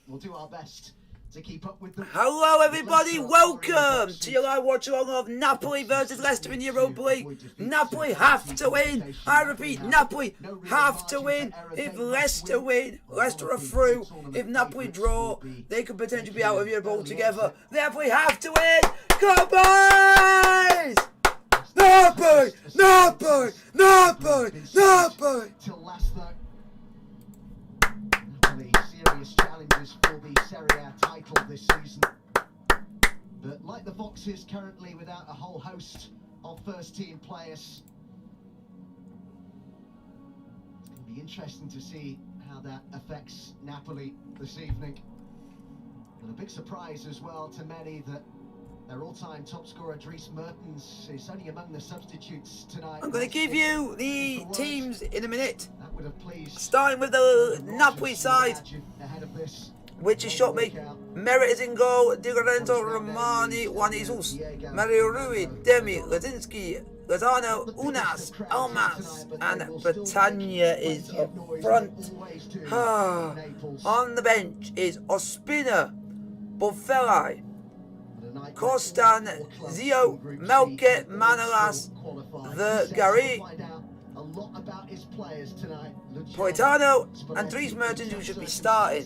We'll do our best to keep up with them. Hello everybody, welcome to your live watch along of Napoli versus Leicester in the Europa League. Napoli have to win. I repeat, Napoli have to win. If Leicester win, Leicester are through. If Napoli draw, they could potentially be out of Europe altogether. Napoli have to win. Go boys! Napoli! Napoli! Napoli! Napoli! Till Leicester. Napoli serious challenges for the Serie A title this season. But like the Foxes, currently without a whole host of first-team players. It's going to be interesting to see how that affects Napoli this evening. And a big surprise as well to many that their all-time top scorer Dries Mertens is only among the substitutes tonight. I'm going to give you the teams in a minute. That would have pleased. Starting with the Napoli side, which has shocked me. Merit is in goal. Di Lorenzo, Romani, Juan Jesus, Mario Rui, Demi, Lazinski, Lozano, Unas, Almas, and Britannia is up front. On the bench is Ospina, Boffelli, Kostan, Zio, Melke, Manolas, the Gary, Politano, and Dries Mertens, who should be starting.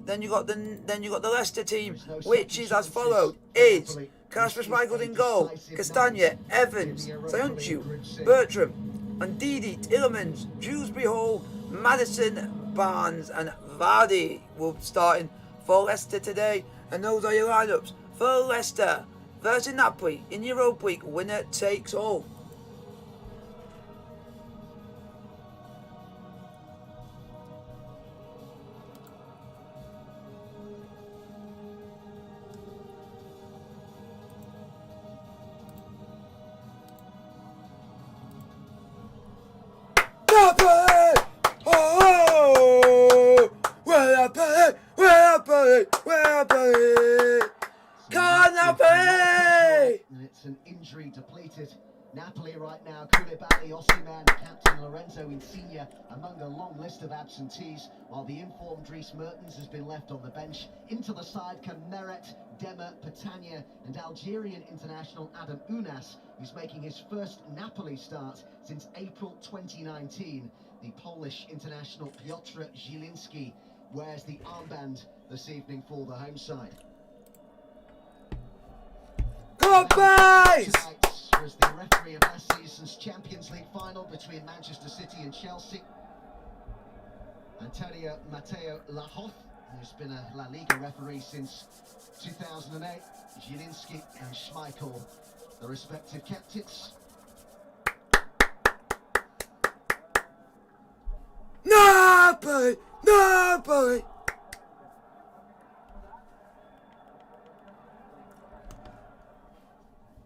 Then you got the Leicester team, which is as follows: is Kasper Schmeichel in goal, Castagna, Evans, Sayuncu, Bertram, Ndidi, Tillemans, Dewsbury Hall, Madison, Barnes, and Vardy will be starting for Leicester today. And those are your lineups for Leicester versus Napoli in Europa League. Winner takes all. Napoli! Oh! Where Napoli? Where Napoli? Where Napoli? Napoli! And it's an injury depleted Napoli right now. Koulibaly, Osimhen, captain Lorenzo Insigne among a long list of absentees, while the informed Dries Mertens has been left on the bench. Into the side come Meret, Dema, Petagna, and Algerian international Adam Unas, who's making his first Napoli start since April 2019. The Polish international Piotr Zielinski wears the armband this evening for the home side. Boys! Was the referee of last season's Champions League final between Manchester City and Chelsea. Antonio Mateo Lahoth, who's been a La Liga referee since 2008. Zielinski and Schmeichel, the respective captains. Napoli! Napoli!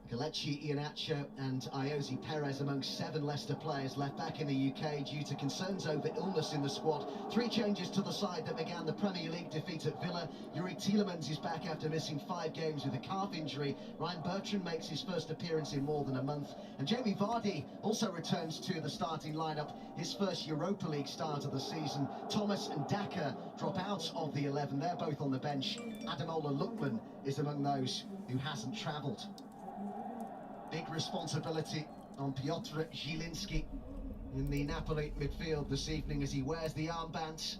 Kelechi Iheanacho and Iosi Perez amongst 7 Leicester players left back in the UK due to concerns over illness in the squad. 3 changes to the side that began the Premier League defeat at Villa. Yuri Tielemans is back after missing 5 games with a calf injury. Ryan Bertrand makes his first appearance in more than a month. And Jamie Vardy also returns to the starting lineup, his first Europa League start of the season. Thomas and Daka drop out of the 11. They're both on the bench. Ademola Lookman is among those who hasn't travelled. Big responsibility on Piotr Zielinski in the Napoli midfield this evening as he wears the armband.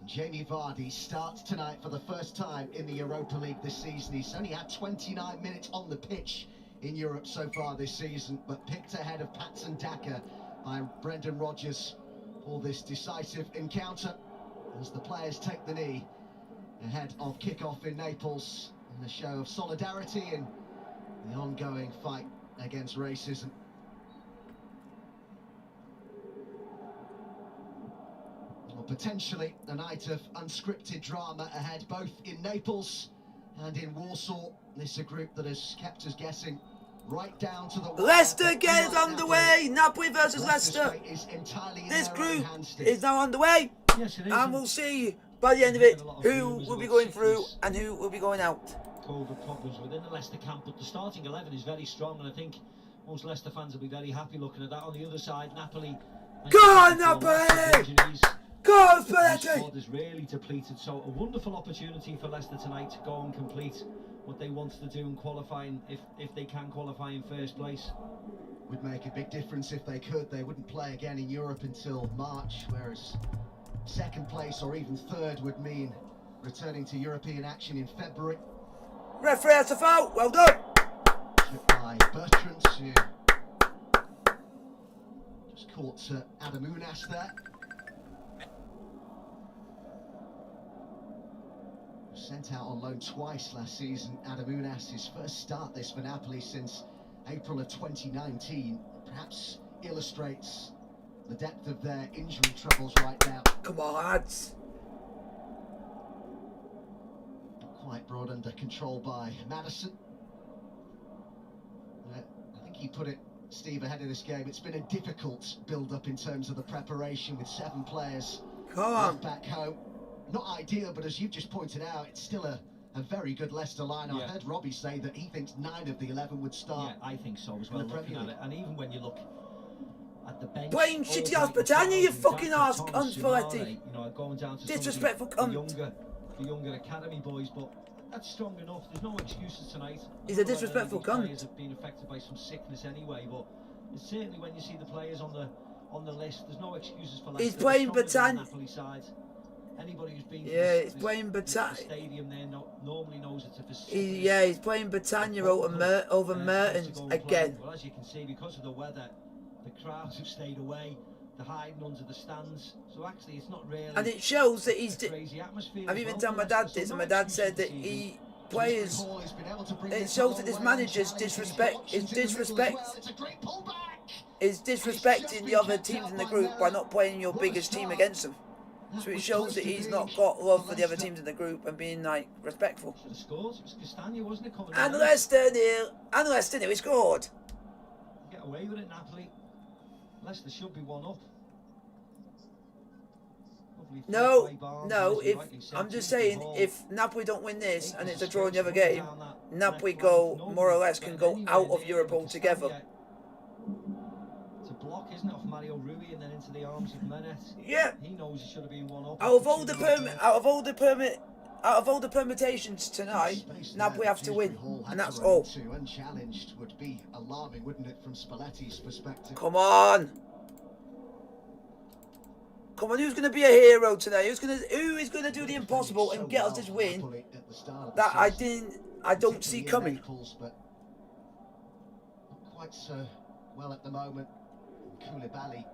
Jamie Vardy starts tonight for the first time in the Europa League this season. He's only had 29 minutes on the pitch in Europe so far this season, but picked ahead of Patson Daka by Brendan Rodgers for this decisive encounter as the players take the knee ahead of kick-off in Naples in a show of solidarity and the ongoing fight against racism. Well, potentially a night of unscripted drama ahead, both in Naples and in Warsaw. This is a group that has kept us guessing right down to the wire. Leicester gets underway. Napoli versus Leicester. This group is now underway. Yes, it is. And we'll see by the end of it who will be going through and who will be going out. COVID problems within the Leicester camp, but the starting 11 is very strong, and I think most Leicester fans will be very happy looking at that. On the other side, Napoli. Go on, Napoli! Go, The Spalletti! squad is really depleted, so a wonderful opportunity for Leicester tonight to go and complete what they wanted to do in qualifying, if they can qualify in first place. Would make a big difference if they could. They wouldn't play again in Europe until March, whereas second place or even third would mean returning to European action in February. Referee has a foul. Well done. By Bertrand, who just caught Adam Unas there. Sent out on loan twice last season. Adam Unas, his first start this for Napoli since April of 2019, perhaps illustrates the depth of their injury troubles right now. Come on, lads. Not quite brought under control by Maddison. I think he put it, Steve, ahead of this game. It's been a difficult build-up in terms of the preparation with 7 players back home. Not ideal, but as you've just pointed out, it's still a very good Leicester line. I heard Robbie say that he thinks 9 of the 11 would start. Yeah, I think so as well, looking at it. And even when you look at the bench... Playing shitty ass Britannia, you fucking ass cunt, Spalletti. You know, going down to disrespectful cunt. The younger academy boys, but that's strong enough. There's no excuses tonight. He's a disrespectful cunt. Players have been affected by some sickness anyway, but it's certainly when you see the players on the list, there's no excuses for Leicester. He's playing Britannia. Anybody who's been he's playing Britannia. Stadium there normally knows it's a facility. He's playing Britannia over Mertens again. Well, as you can see, because of the weather, the crowds have stayed away. They're hiding under the stands. So actually, it's not really. And it shows that he's. Crazy atmosphere. I've even told my dad this, and my dad said that he players. It shows that this manager's disrespecting the other teams in the group by not playing your biggest team against them. So it shows that he's not got love for the other teams in the group and being like respectful. Should have scored. It was Castagna, wasn't it? And Leicester nearly scored. Get away with it, Napoli. Leicester should be 1 up. No. If I'm just saying, if Napoli don't win this and it's a draw in the other game, Napoli go more or less can go out of Europe altogether. It's a block, isn't it, off Mario Rui and then into the arms of Menet. Yeah. He knows he should have been 1 up. Out of all the permutations tonight, Napoli have to win, and that's all. Unchallenged would be alarming, wouldn't it, from Spalletti's perspective? Come on, who's going to be a hero tonight? Who is going to do the impossible and get us this win that I don't see coming? But not quite so well at the moment. Koulibaly.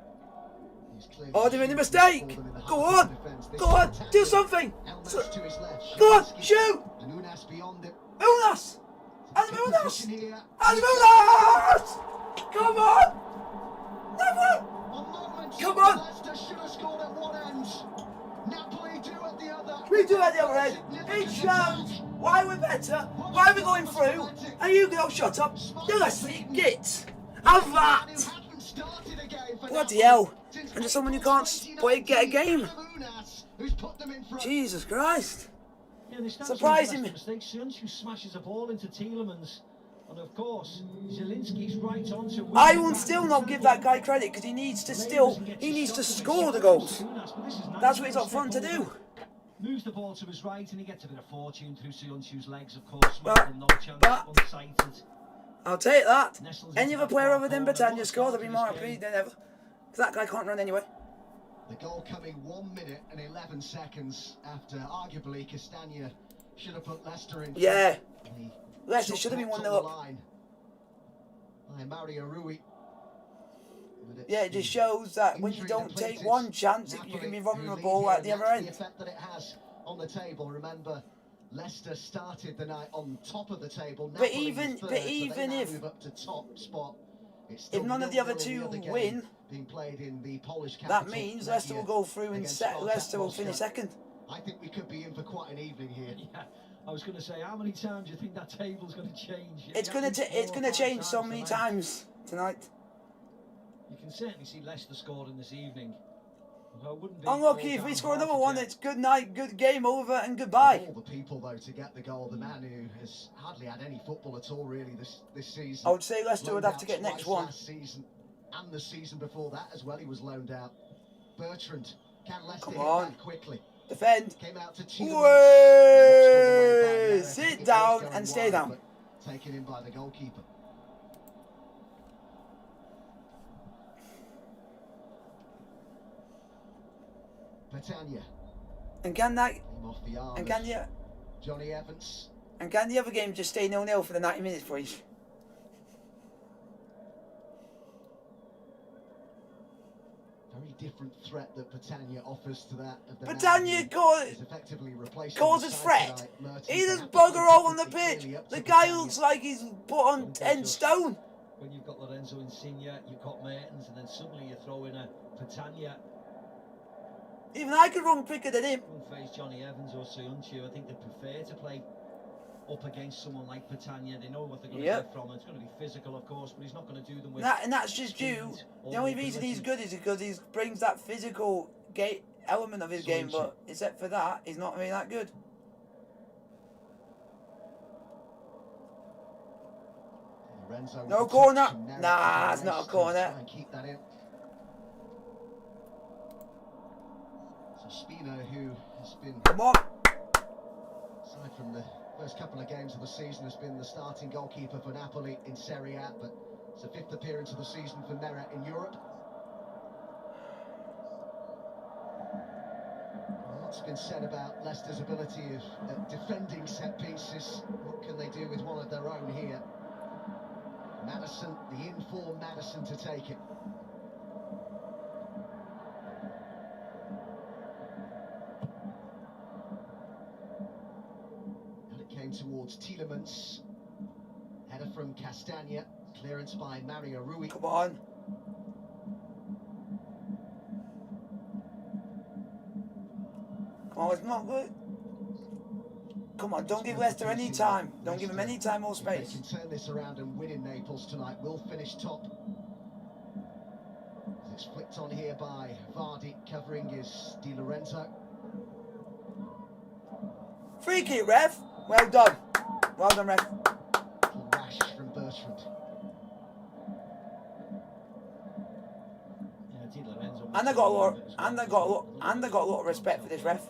Oh, they made a mistake! Go on! Do something! Go on, shoot! Unas beyond it. Unas! Adam Unas! Come on! Never! Come on! Leicester should have scored at one end. Napoli do at the other. We do at the other end. It shows why we're better, why we're going through, and you go shut up. The rest of you git. Have that! Bloody hell. And there's someone who can't get a game. Jesus Christ. Surprising me. Who smashes a ball into Tielemans. And of course, Zielinski's right onto. I will still not give that guy credit because he needs to score the goals. That's what he's up front to do. Moves the ball to his right and he gets a bit of fortune through Sionchu's legs, of course. No chance, unsighted. I'll take that. Any other player other than Britannia scored, I'd be more happy than ever. Because that guy can't run anyway. The goal coming 1 minute and 11 seconds after arguably Castagna should have put Leicester in. Yeah. Leicester should have been 1-0 up. By Mario Rui. Yeah, it just shows that when you don't take one chance, you can be vulnerable at the other end. The effect that it has on the table. Remember, Leicester started the night on top of the table. But even if move up to top spot, if none of the other two win, being played in the Polish that means Leicester will go through and Leicester will finish second. I think we could be in for quite an evening here. Yeah, I was going to say, how many times do you think that table's going to change? It's going to change so many times tonight. You can certainly see Leicester scoring this evening. Unlucky if we score another one, it's good night, good game over, and goodbye. All the people though to get the goal, the man who has hardly had any football at all really this season. I would say Leicester would have to get next one. Last season and the season before that as well, he was loaned out. Bertrand Can Leicester Come hit on. back quickly? Defend. Came out to Tielemans. Way! Sit down and stay down. Taken in by the goalkeeper. Petagna. And can that? Came off the arm And can of you? Johnny Evans. And can the other game just stay 0-0 for the 90 minutes, please? Very different threat that Petagna offers to that of the Petagna causes threat. He just bugger all on the pitch. The guy looks like he's put on 10 stone. When you've got Lorenzo Insigne, you've got Mertens, and then suddenly you throw in a Petagna. Even I could run quicker than him. Face Johnny Evans or Soyuncu, I think they prefer to play up against someone like Petagna. They know what they're going to get from him. It's going to be physical, of course, but he's not going to do them with and that's just due. The only reason he's good is because he brings that physical element of his game, but except for that, he's not really that good. No corner. Nah, it's not a corner. Keep that in. So Spino, who has been, come on, aside from the first couple of games of the season, has been the starting goalkeeper for Napoli in Serie A, but it's the 5th appearance of the season for Meret in Europe. What's been said about Leicester's ability of defending set pieces? What can they do with one of their own here? Maddison, the in-form Maddison to take it. And it came towards Tielemans. Header from Castagna. Clearance by Mario Rui. come on. Oh, it's not good. Come on, don't give Leicester any time. Don't give him any time or space. They can turn this around and win in Naples tonight. We'll finish top. It's flicked on here by Vardy, covering is Di Lorenzo. Free kick, ref. Well done. Well done, ref. Little rash from Bertrand. Yeah, Di Lorenzo. And I got a lot. And I got a lot of respect for this ref.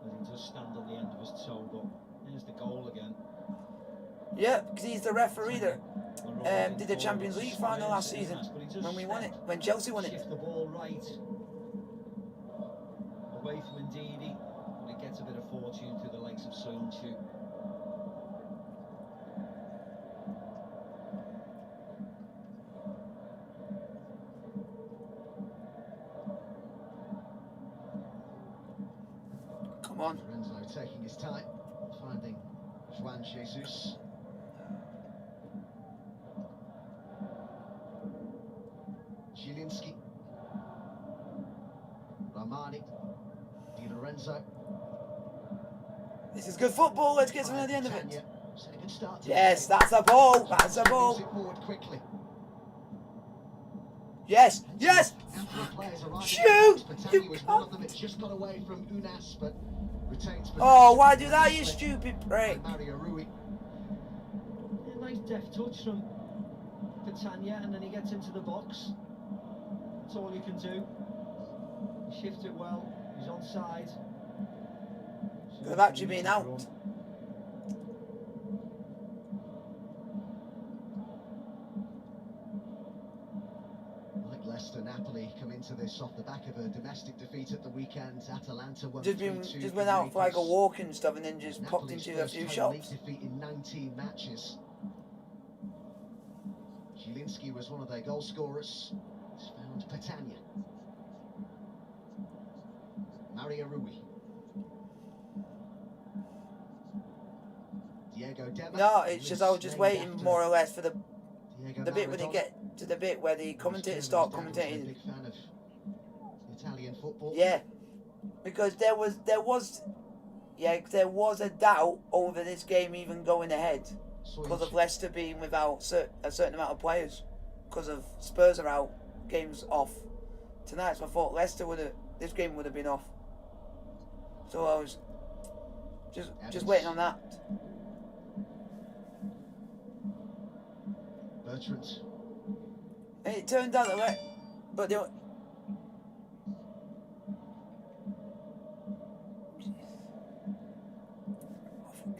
He does stand on the end of his toe, but there's the goal again. Yeah, because he's the referee that did the Champions League final last season when we won it, when Chelsea won it. Shift the ball right away from Ndidi, but it gets a bit of fortune through the legs of Soyuncu. Come on. Lorenzo taking his time, finding Juan Jesus. Zielinski. Ramani. Di Lorenzo. This is good football. Let's get something at the end of it. A good start to Yes, that's a ball. That's a ball. Forward quickly. Yes, yes. Shoot! Petagna was one of them. It's just got away from Unas, but retains. Oh, why do that, you stupid prick? Mario Rui. Yeah, nice deft touch from Petagna, and then he gets into the box. That's all he can do. He shifts it well. He's onside. Could have actually been out. Like Leicester, Napoli come into this off the back of a domestic defeat at the weekend. Atalanta won Just went out for like a walk and stuff, and then just popped into a few shops. Defeat in 19 matches. Zielinski was one of their goal scorers. He's found Petagna. Mario Rui. Diego Dema. No, it's just I was just waiting more or less for the bit when they get to the bit where the commentators start commentating. Big fan of Italian football. Yeah, because there was a doubt over this game even going ahead because of Leicester being without a certain amount of players, because of Spurs are out, games off tonight. So I thought this game would have been off. So I was just waiting on that. Bertrand. And it turned out that but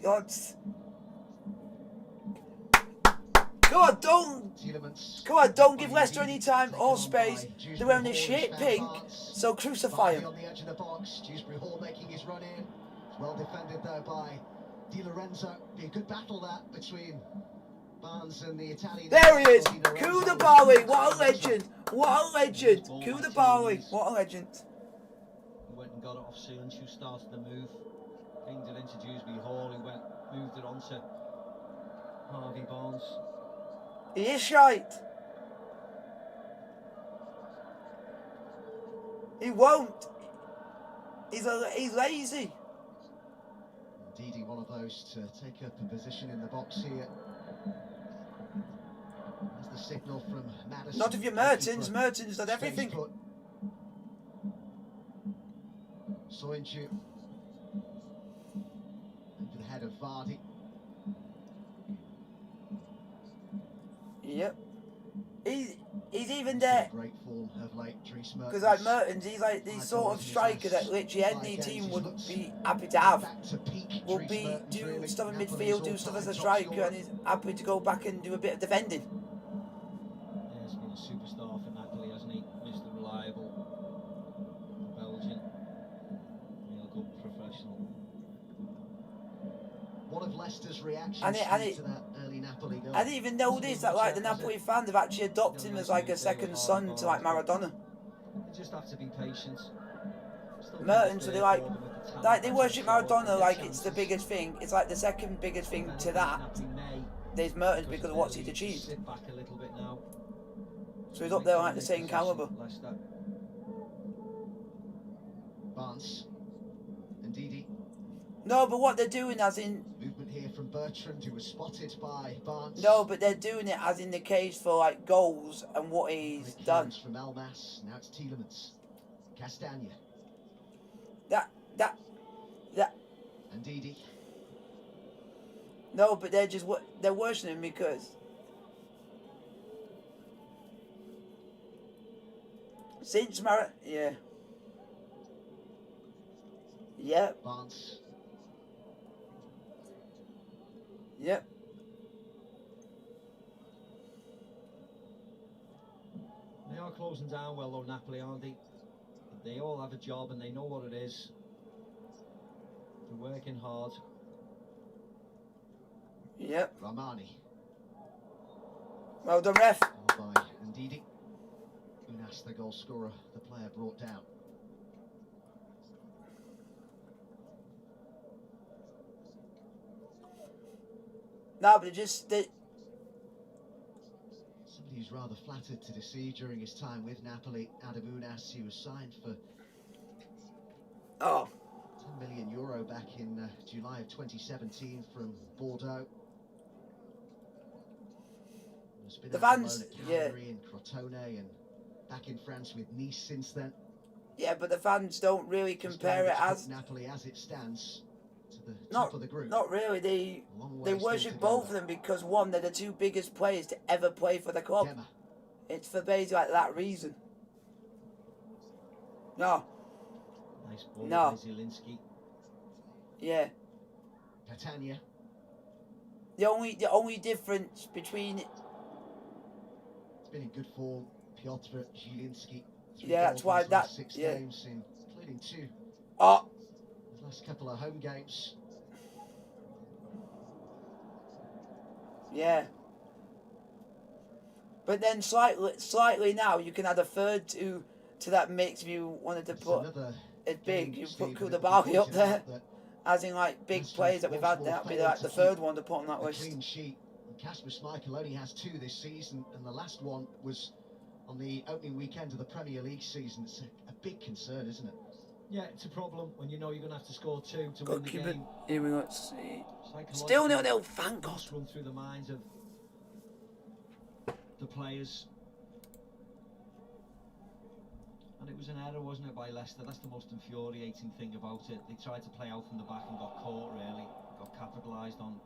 God. Come on, don't give Leicester any time or space. They're wearing a shit pink, so crucify him. On the edge of the box, Dewsbury Hall making his run in. It's well defended though by Di Lorenzo. Be a good battle that between Barnes and the Italian. There he is! Koulibaly, what a legend! What a legend! Koulibaly, what a legend! He went and got it off Soonchu, started the move. Pinged it into Dewsbury Hall, he moved it on to Harvey Barnes. He is shite. He won't. He's lazy. Indeed, one of those to take up a position in the box here. That's the signal from Madison. Not if you're Mertens. Mertens did everything. Soyuncu. Over the head of Vardy. Yep. He's even there. Great form of late, because like Mertens, he's like the sort of striker that literally any team would be happy to have. Will be do stuff in midfield, do stuff as a striker, and he's happy to go back and do a bit of defending. Yeah, he's been a superstar for Napoli, hasn't he? Mr. Reliable, Belgian, real good professional. One of Leicester's reactions to that early Napoli goal. I didn't even know this, that like the Napoli fans have actually adopted him as like a second son to like Maradona. You just have to be patient. Mertens, so they worship Maradona like it's the biggest thing. It's like the second biggest thing to that. There's Mertens because of what he's achieved. So he's up there like the same calibre. Barnes. Ndidi. No, but what they're doing as in... Movement here from Bertrand, who was spotted by Barnes. No, but they're doing it as in the case for like goals and what he's done. From Elmas, now it's Tielemans. Castagna. That. Ndidi. No, but they're worshipping him because... Since yeah. Yep. Barnes. Yep. They are closing down well though, Napoli, aren't they? They all have a job and they know what it is. They're working hard. Yep. Ramani. Well done, ref. By Ndidi. Unas, the goal scorer, the player brought down. No, but somebody who's rather flattered to deceive during his time with Napoli, Adam Unas. He was signed for €10 million back in July of 2017 from Bordeaux. He's been the fans, at Cagliari and Crotone and back in France with Nice since then. Yeah, but the fans don't really compare it as Napoli as it stands. Top of the group. Not really. They worship both of them because one, they're the two biggest players to ever play for the club. Gemma. It's for basically like that reason. No. Nice ball no. Zielinski. Yeah. Catania. The only difference between It's been in good form. Piotr Zielinski. Yeah, that's why that. 6 yeah. games, including 2. Oh. Last couple of home games. Yeah. But then slightly now you can add a third to that mix if you wanted to put it big. You put Koulibaly up there, as in like big players that we've had. That'd be like the third one to put on that list. Clean sheet. Kasper Schmeichel only has 2 this season, and the last one was on the opening weekend of the Premier League season. It's a big concern, isn't it? Yeah, it's a problem when you know you're going to have to score 2 to win the game. Here we go. Still 0-0, thank God. Just run through the minds of the players. And it was an error, wasn't it, by Leicester? That's the most infuriating thing about it. They tried to play out from the back and got caught, really. Got capitalised on.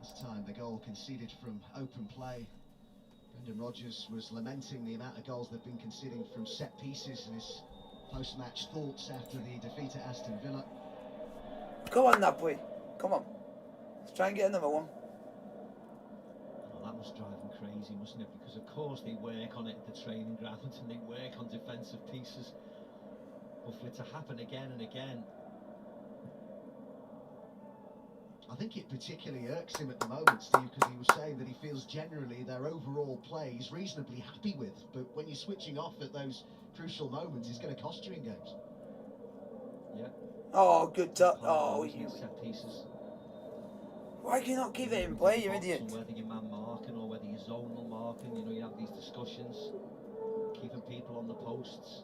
This time the goal conceded from open play Brendan Rodgers was lamenting the amount of goals they've been conceding from set pieces in his post-match thoughts after the defeat at Aston Villa. Come on, Napoli. Come on. Let's try and get another one. Well, that must drive them crazy, mustn't it? Because of course they work on it at the training ground and they work on defensive pieces. But for it to happen again and again. I think it particularly irks him at the moment, Steve, because he was saying that he feels generally their overall play he's reasonably happy with. But when you're switching off at those crucial moments, it's going to cost you in games. Yeah. Oh, good touch. Oh, you set pieces. Why can you not keep it in play, you idiot? Whether you're man marking or whether you're zonal marking, you know, you have these discussions, keeping people on the posts.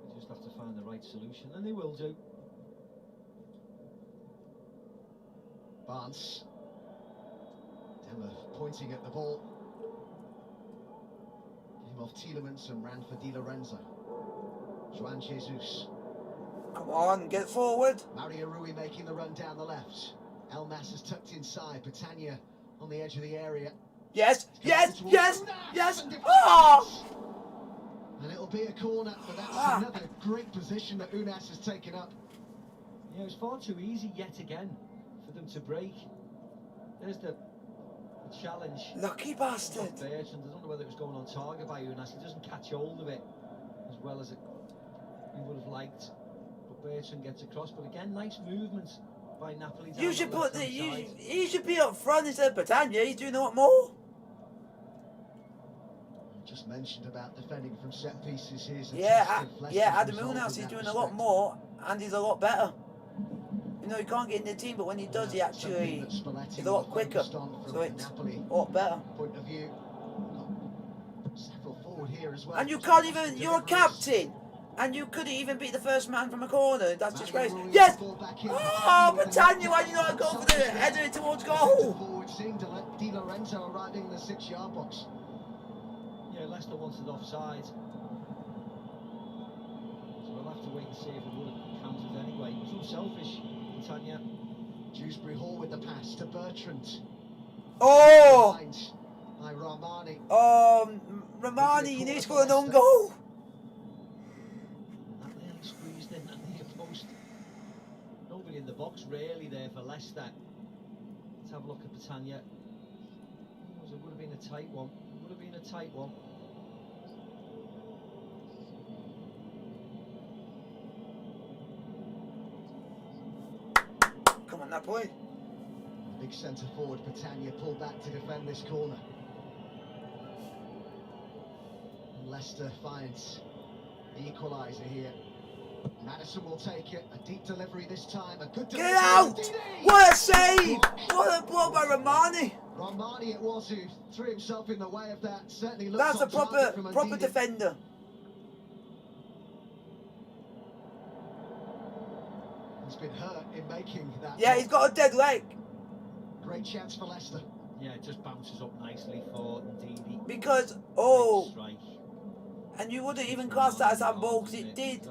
You just have to find the right solution, and they will do. Barnes. Demmer pointing at the ball. Came off Tielemans and ran for Di Lorenzo. Juan Jesus. Come on, get forward. Mario Rui making the run down the left. Elmas is tucked inside. Patania on the edge of the area. Yes, yes, yes, yes. Oh! And it'll be a corner, but that's another great position that Unas has taken up. Yeah, it was far too easy yet again for them to break. There's the challenge. Lucky bastard. Bertrand, I don't know whether it was going on target by Unas. He doesn't catch hold of it as well as he would have liked. But Bertrand gets across. But again, nice movement by Napoli. You should put the he should be up front instead of Britannia. He's doing a lot more. Just mentioned about defending from set pieces. Here's Adam Unas is doing a lot more and he's a lot better. You know, he can't get in the team, but when he does, he actually is a lot quicker. So it's a lot better. Point of view. Settle forward here as well. And you can't even, you're a captain. And you couldn't even beat the first man from a corner. That's disgrace. Yes! Oh, Britannia, why do you not go for the header towards goal? Forward, seeing Di Lorenzo arriving in the 6-yard box. Yeah, Leicester wanted offside. So we'll have to wait and see if it would have counted anyway. It was unselfish, Britannia. Dewsbury Hall with the pass to Bertrand. Oh! By Rahmani. Rahmani, you need to score an own goal. That nearly squeezed in that near post. Nobody in the box really there for Leicester. Let's have a look at Britannia. It would have been a tight one. Would have been a tight one. Come on, that boy. Big centre forward, Britannia pulled back to defend this corner. And Leicester finds the equaliser here. Madison will take it. A deep delivery this time. A good delivery. Get out! What a save! What a block by Rahmani. Rahmani it was who threw himself in the way of that. Certainly looks That's a proper Ndidi. defender. He's been hurt in making that. Yeah, he's got a dead leg. Great chance for Leicester. Yeah, it just bounces up nicely for Ndidi. Because, and you wouldn't even class that as handball because it did.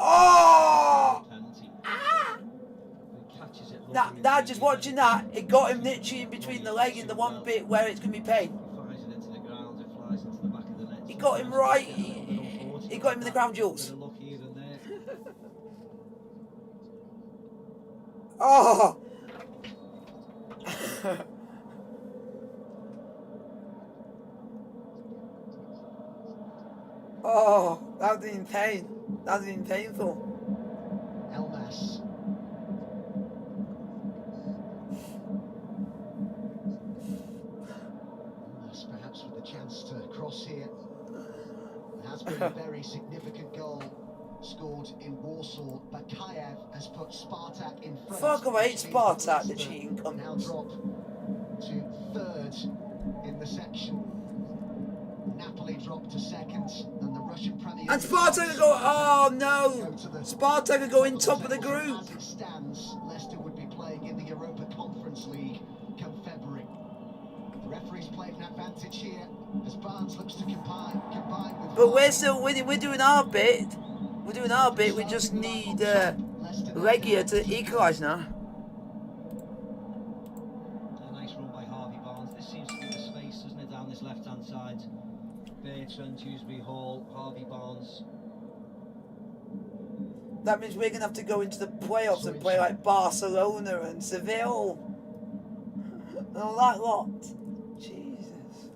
Oh! Ah! Now, just watching that, it got him literally in between the leg and the one bit where it's going to be pain. He got him right. He got him in the crown jewels. Oh! Oh, that was in pain. That was in painful. Elmas. Elmas perhaps with the chance to cross here. It has been a very significant goal scored in Warsaw. Bakayev has put Spartak in front. Fuck away, Spartak, the cheating cunt. Now drop to third in the section. Napoli dropped to second, and the Russian Premier League. And Spartak will go. Oh no! Spartak will go in top of the group. As it stands, Leicester would be playing in the Europa Conference League come February. The referee's played an advantage here as Barnes looks to combine with. But we're doing our bit. We're doing our bit. We just need Regia to equalise now. A nice run by Harvey Barnes. This seems to be the space, doesn't it, down side. Bertrand, Dewsbury Hall, Harvey Barnes. That means we're going to have to go into the playoffs and play like Barcelona and Seville. And all that lot. Jesus.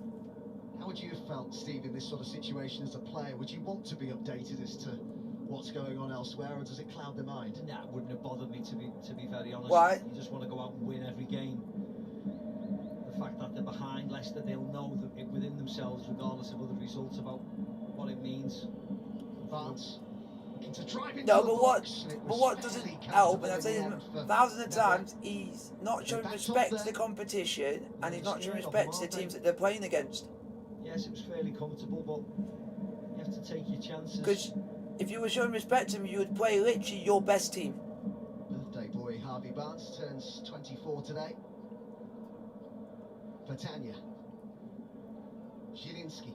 How would you have felt, Steve, in this sort of situation as a player? Would you want to be updated as to what's going on elsewhere, or does it cloud the mind? Nah, it wouldn't have bothered me, to be very honest. Why? You just want to go out and win every game. The fact that they're behind Leicester, they'll know that within themselves, regardless of other results, about what it means. Barnes. To drive into No, the but box, what doesn't help, and I've said it thousands of times, he's not showing respect to the competition, and he's not showing respect to the teams that they're playing against. Yes, it was fairly comfortable, but you have to take your chances. Because if you were showing respect to him, you would play literally your best team. Birthday boy Harvey Barnes turns 24 today. Patania. Zielinski.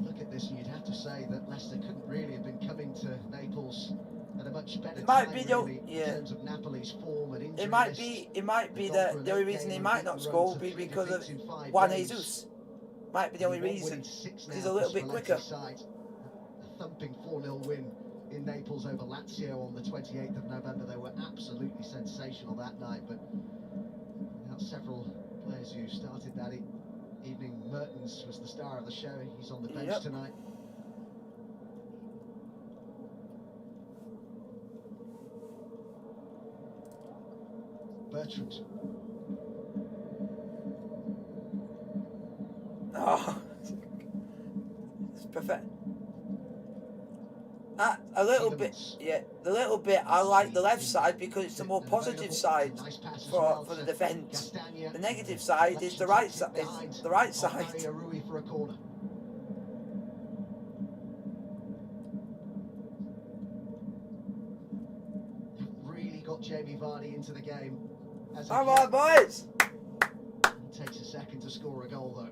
Look at this, and you'd have to say that Leicester couldn't really have been coming to Naples at a much better time, really, in terms of Napoli's form and injury. It might be that the only reason he might not score will be because of Juan Jesus. Might be the only reason. He's a little bit quicker. A thumping 4-0 win in Naples over Lazio on the 28th of November. They were absolutely sensational that night, but now several players who started that evening. Mertens was the star of the show. He's on the bench tonight. Bertrand. Oh, it's perfect. A little bit, yeah. The little bit I like the left side because it's the more positive side for the defence. The negative side is the right side. The right side. Really got Jamie Vardy into the game. Come on, boys! It takes a second to score a goal, though.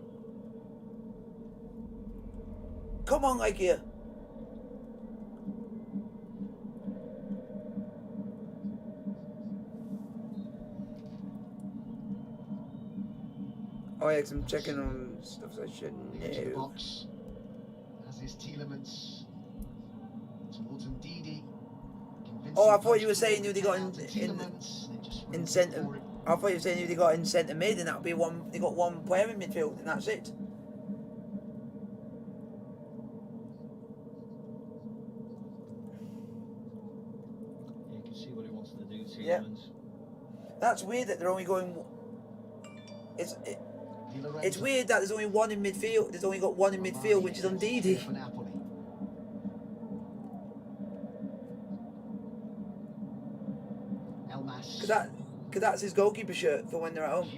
Come on, like here. Oh yeah, 'cause I'm checking on stuff I shouldn't know. Box, as is Tielemans towards Ndidi. Oh, I thought you were saying who they got in centre. I thought you were saying who they got in centre mid, and that'll be one. They got one player in midfield, and that's it. You can see what he wants to do, Tielemans. Yeah. That's weird that they're only going. It's weird that there's only one in midfield. There's only got one in midfield, which is Ndidi. Because that's his goalkeeper shirt for when they're at home.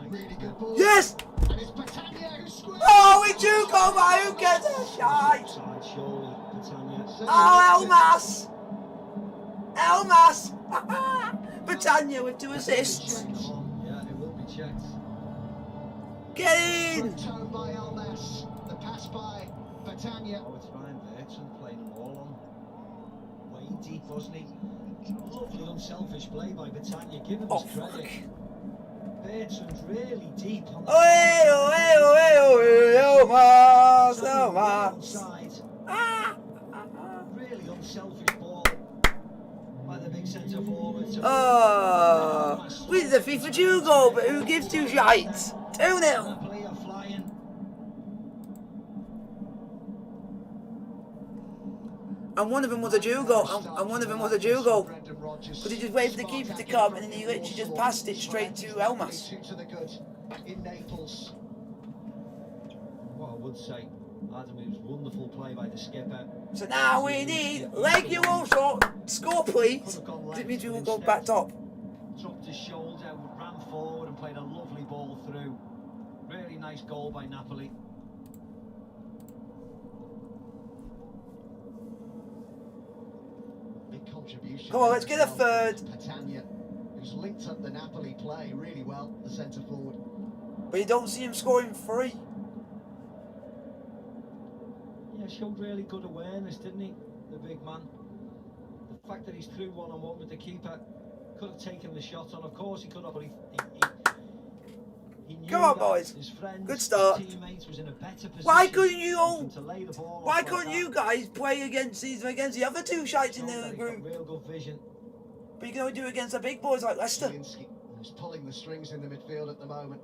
Really good ball. Yes! And it's Patania who squeezed. Oh, we do go by. Who gets a shite? Oh, Elmas! Elmas! Patania with 2 assists. Yeah, it will be checked. Get in! Tone by Elmas. The pass by Patania. Oh, it's Ryan Bertrand playing them all on. Way deep, wasn't he? Lovely unselfish play by Patania. Give him his credit. Bertrand's really deep on the side. Really unselfish ball by the big centre forward. Oh, we did the FIFA 2 goal, but who gives 2 shites? 2-0. Napoli are flying. And one of them was a Jew goal. And one of them was a Jew goal. Because he just waited for the keeper to come, and then he literally just passed it straight to Elmas. In Naples. What I would say, Adam, it was wonderful play by the skipper. So now we need regular shot. Score, please. It means we will go back top. Dropped his shoulder, ran forward and played a lovely ball through. Really nice goal by Napoli. Contribution. Come on, let's get a third. Patania, who's linked up the Napoli play really well, the centre forward. But you don't see him scoring 3. Yeah, showed really good awareness, didn't he? The big man. fact that he's through one-on-one with the keeper. Could have taken the shot on, of course he could have, but he knew Come on, that boys. his friends, Good start. his teammates was in a better position. Why couldn't you all? than to lay the ball Why off couldn't like you that. guys play against the other two shites in Showed the that he's got group? real good vision. But you can only do it against the big boys like Leicester. Zielinski, who's pulling the strings in the midfield at the moment.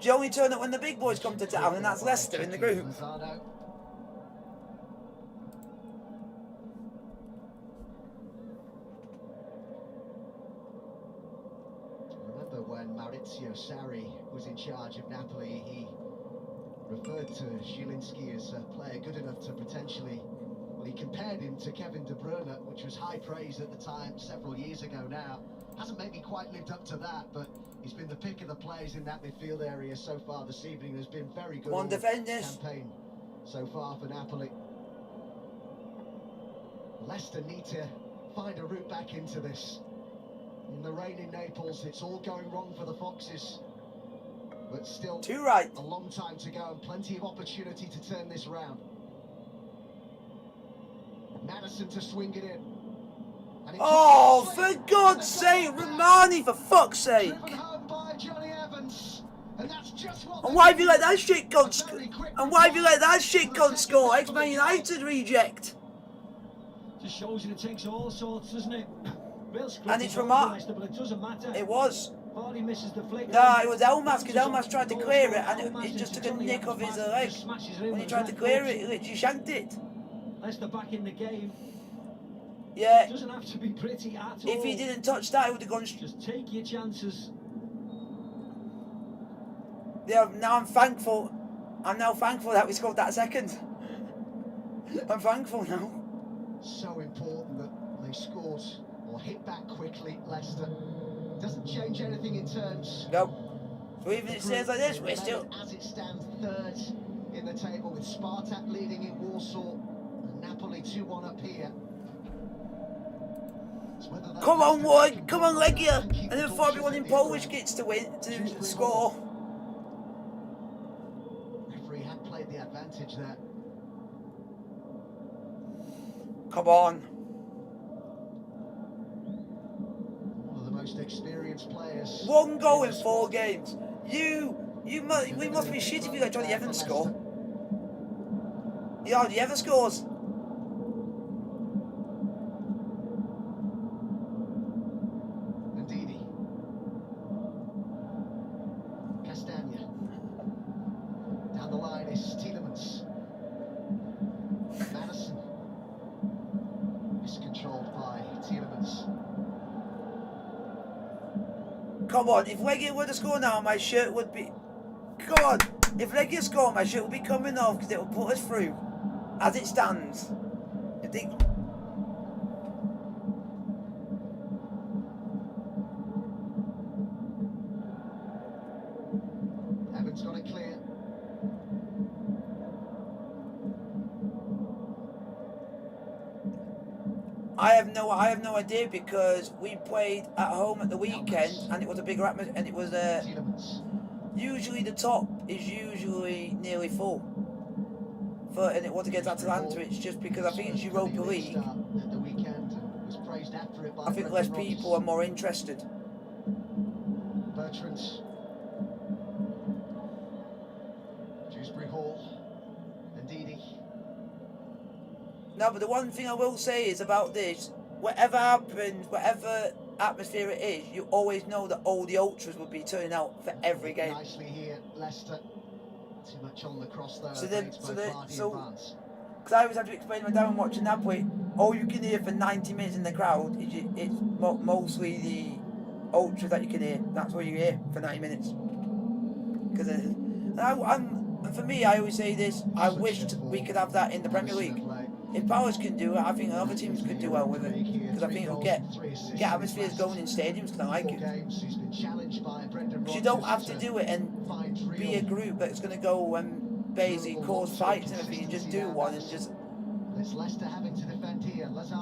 Do you only turn it when the big boys come to town, and that's Leicester in the group. Lozano. Remember when Maurizio Sarri was in charge of Napoli, he referred to Zielinski as a player good enough to potentially, well, he compared him to Kevin De Bruyne, which was high praise at the time, several years ago now. Hasn't maybe quite lived up to that, but he's been the pick of the players in that midfield area so far this evening. There's been very good One defenders. campaign so far for Napoli. Leicester need to find a route back into this. In the rain in Naples, it's all going wrong for the Foxes. But still, Too right. a long time to go and plenty of opportunity to turn this round. Madison to swing it in. And it's Oh, for nicely. God's sake, Romani, for fuck's sake. Driven home by Johnny Evans. And that's just what And why have you let that shit cunt score? And why have you let that shit cunt score? Ex-Man United reject. Just shows you it takes all sorts, doesn't it? Real And it's from remarkable. but it doesn't matter. It was. Vardy misses the flick. No, it was Elmas, because Elmas tried to clear it, and it just took a nick of his leg. When he tried to clear it, he literally shanked it. Leicester back in the game. Yeah. It doesn't have to be pretty at all. If he didn't touch that, it would have gone. Just take your chances. Yeah, now I'm thankful. I'm now thankful that we scored that second. I'm thankful now. So important that they scored or hit back quickly, Leicester. Doesn't change anything in terms. No. So even if it stays like this, we're still. As it stands, third in the table with Spartak leading in Warsaw and Napoli 2-1 up here. Come on, Wood. Come on, Legia. And then 41 in Polish gets to win, to score. Referee had played the advantage there. Come on. One of the most experienced players. One goal in 4 games. We must be shit if you let Johnny Evans score. Yeah, he ever scores. Ndidi. Castagna. Down the line is Tielemans. Madison. Miscontrolled by Tielemans. Come on, if Legia were to score now, my shirt would be... God, if Legia score, my shirt would be coming off because it will put us through. As it stands. I think... Evans got it clear. I have no idea because we played at home at the weekend and it was a bigger atmosphere and it was Tielemans. usually the top is usually nearly full. And it was against Atalanta. It's just because I think it's Europa League. At the weekend and was praised after it by I think less people are more interested. Bertrand. Dewsbury Hall. Ndidi. No, but the one thing I will say is about this, whatever happens, whatever atmosphere it is, you always know that all the ultras will be turning out for every game. Nicely here, Leicester. Too much on the cross there. So because I always have to explain when I'm watching Napoli, all you can hear for 90 minutes in the crowd is it's mostly the ultras that you can hear. That's what you hear for 90 minutes. Because for me, I always say this, I wished we could have that in the Premier League. If Palace can do it, I think other teams could do well with it. Because I think it'll get atmospheres going in stadiums because I like it. Because you don't have to do it and be a group that's going to go and basically cause fights and everything. You just do one and just...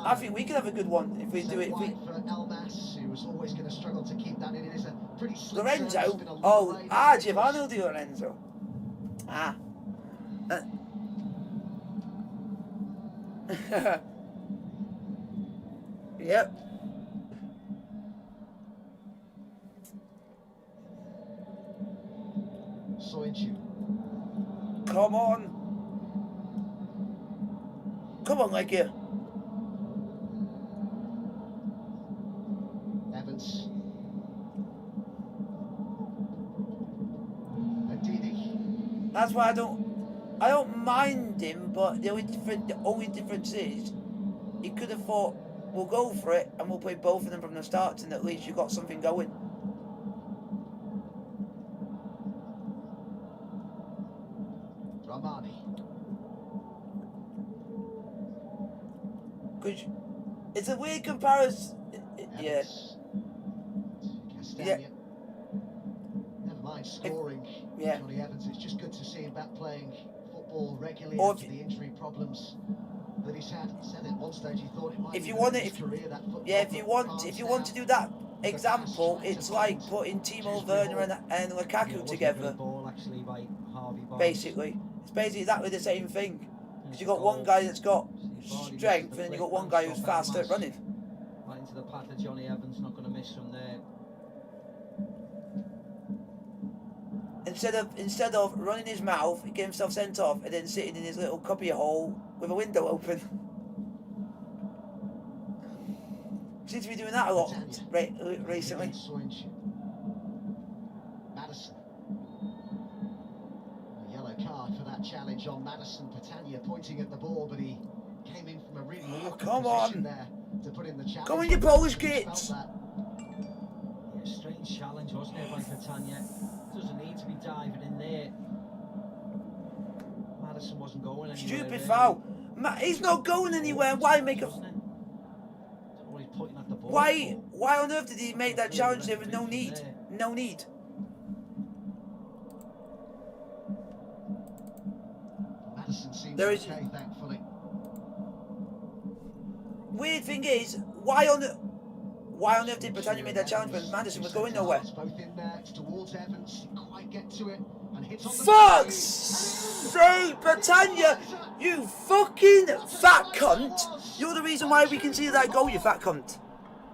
I think we could have a good one if we do it. Lorenzo? Oh, Giovanni Di Lorenzo. Yep. Soinchu. Come on. Come on, like you. Evans. Adidi. That's why I don't mind him, but the only difference is he could have thought, we'll go for it and we'll play both of them from the start, and at least you got something going. Ramani. Cause it's a weird comparison. Yeah. Evans. Castagna. Yeah. Never mind scoring. Yeah. Johnny Evans. It's just good to see him back playing football regularly Or after the injury problems that he's had. He said at one stage he thought it might If be you the want end it, of his career, that foot yeah, if you problem. want to do that example, it's like putting Timo Werner and Lukaku together. Basically, it's basically exactly the same thing. Because you got one guy that's got strength, and then you got one guy who's fast at running. Right into the path of Johnny Evans, not going to miss from there. Instead of running his mouth, getting himself sent off, and then sitting in his little cubby hole with a window open. Seems to be doing that a lot recently. Madison. A yellow card for that challenge on Madison. Patania pointing at the ball, but he came in from a really awkward position there to put in the challenge. Come on, you Polish kids! Yeah, strange challenge, wasn't it, by Patania? Doesn't need to be diving in there. Madison wasn't going anywhere. Stupid really. foul. He's not going anywhere. Why make a... Why on earth did he make that challenge? There was no need. No need. Madison seems There is... okay, thankfully. Weird thing is, why on earth did Patania make that challenge when Madison was going nowhere? Both in there, it's towards Evans, quite get to it, and hits on the Fuck's sake, Patania, you fucking fat cunt! You're the reason why we can see that goal, you fat cunt.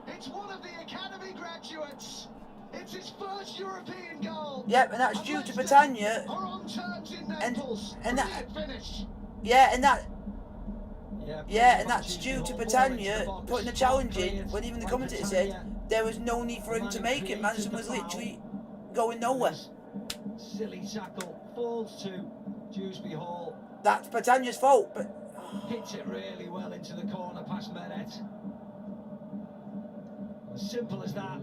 It's one of the academy graduates. It's his first European goal. Yep, and that's due to Patania. Are on terms in Naples. And that finish. Yeah, and that's due to Patania putting the challenge in when even the commentator said there was no need for him to make it. Madison was literally going nowhere. Silly tackle, falls to Dewsbury Hall. That's Patania's fault, but hits it really well into the corner past Meret. As simple as that.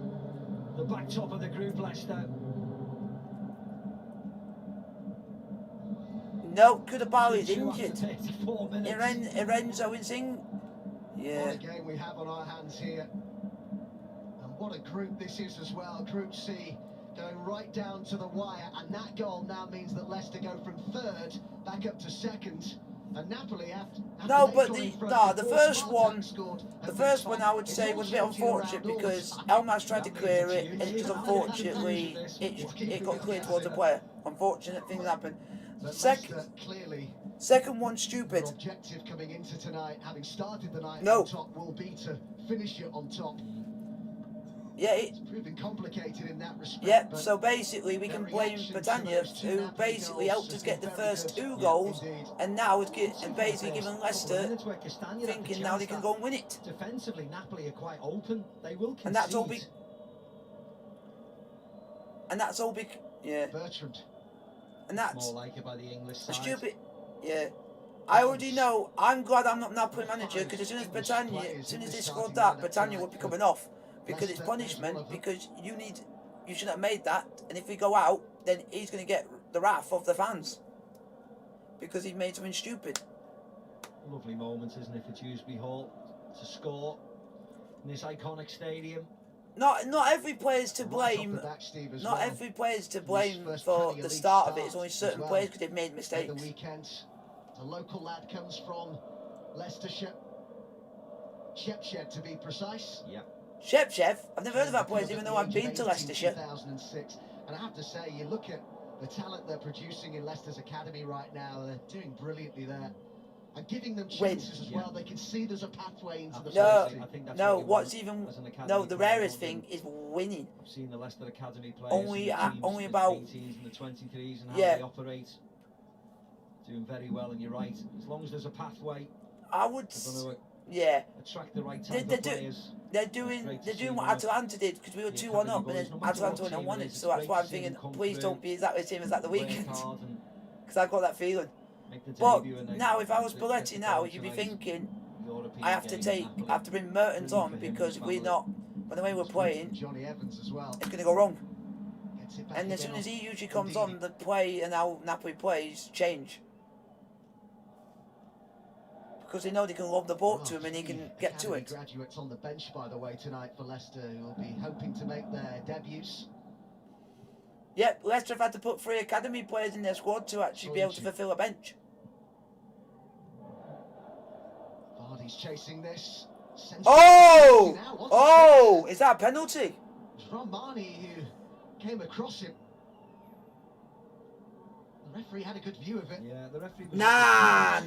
The back top of the group, Leicester. no, Koulibaly's injured. 34 minutes. Lorenzo Insigne. Yeah. What a game we have on our hands here. And what a group this is as well. Group C going right down to the wire. And that goal now means that Leicester go from third back up to second. And Napoli no, but the first one I would say was a bit unfortunate because Elmas tried to clear it and it just unfortunately it got cleared towards the player. Unfortunate things happened. Second one stupid. Objective coming into tonight, having started the night on top, will be to finish it on top. Yeah, it's proving complicated in that respect. Yep, so basically we can blame Patania, who basically helped us get the first 2 goals, and now is basically giving Leicester thinking now they can go and win it. Defensively, Napoli are quite open. They will concede. And that's all big. Yeah. Bertrand. And that's more like it by the English side. Stupid. Yeah. I already know. I'm glad I'm not Napoli manager because as soon as they scored that, Patania would be coming off. Because it's punishment, because you should have made that, and if we go out, then he's going to get the wrath of the fans. Because he made something stupid. Lovely moment, isn't it, for Dewsbury Hall to score in this iconic stadium. Not every player's to blame. Not every player's to blame for the start of it. It's only certain players because they've made mistakes. The weekend, a local lad comes from Leicestershire. Shepshed, to be precise. Yeah. Shepshed? I've never heard of that place, even though I've been to Leicestershire. 2006. And I have to say, you look at the talent they're producing in Leicester's academy right now, they're doing brilliantly there. And giving them win. chances as well. They can see there's a pathway into the No, first team. I think that's no. what you What's want even as an academy no? The player, rarest don't you? thing is winning. I've seen the Leicester Academy players, Only and the teams, only the about 20s and the 23s and how yeah. they operate. Doing very well, and you're right. As long as there's a pathway, I would yeah. attract the right type of players. They're doing what Atalanta did, because we were 2-1 up, and then Atalanta went and won it. So that's why I'm thinking, please don't be exactly the same as like the weekend, because I got that feeling. But now, if I was Spalletti now, you'd be thinking, I have to bring Mertens on, because if we're not, by the way we're playing, Johnny Evans as well. it's going to go wrong. And as soon as he usually comes on, the play and how Napoli plays change. Because they know they can lob the ball to him and he can get to it. Graduates on the bench, by the way, tonight for Leicester, who will be hoping to make their debuts. Yep, Leicester have had to put 3 academy players in their squad to actually be able to fulfill a bench. Vardy's chasing this. Oh! Oh! Is that a penalty? It's Romani who came across him. The referee had a good view of it. Yeah, the referee. Nah.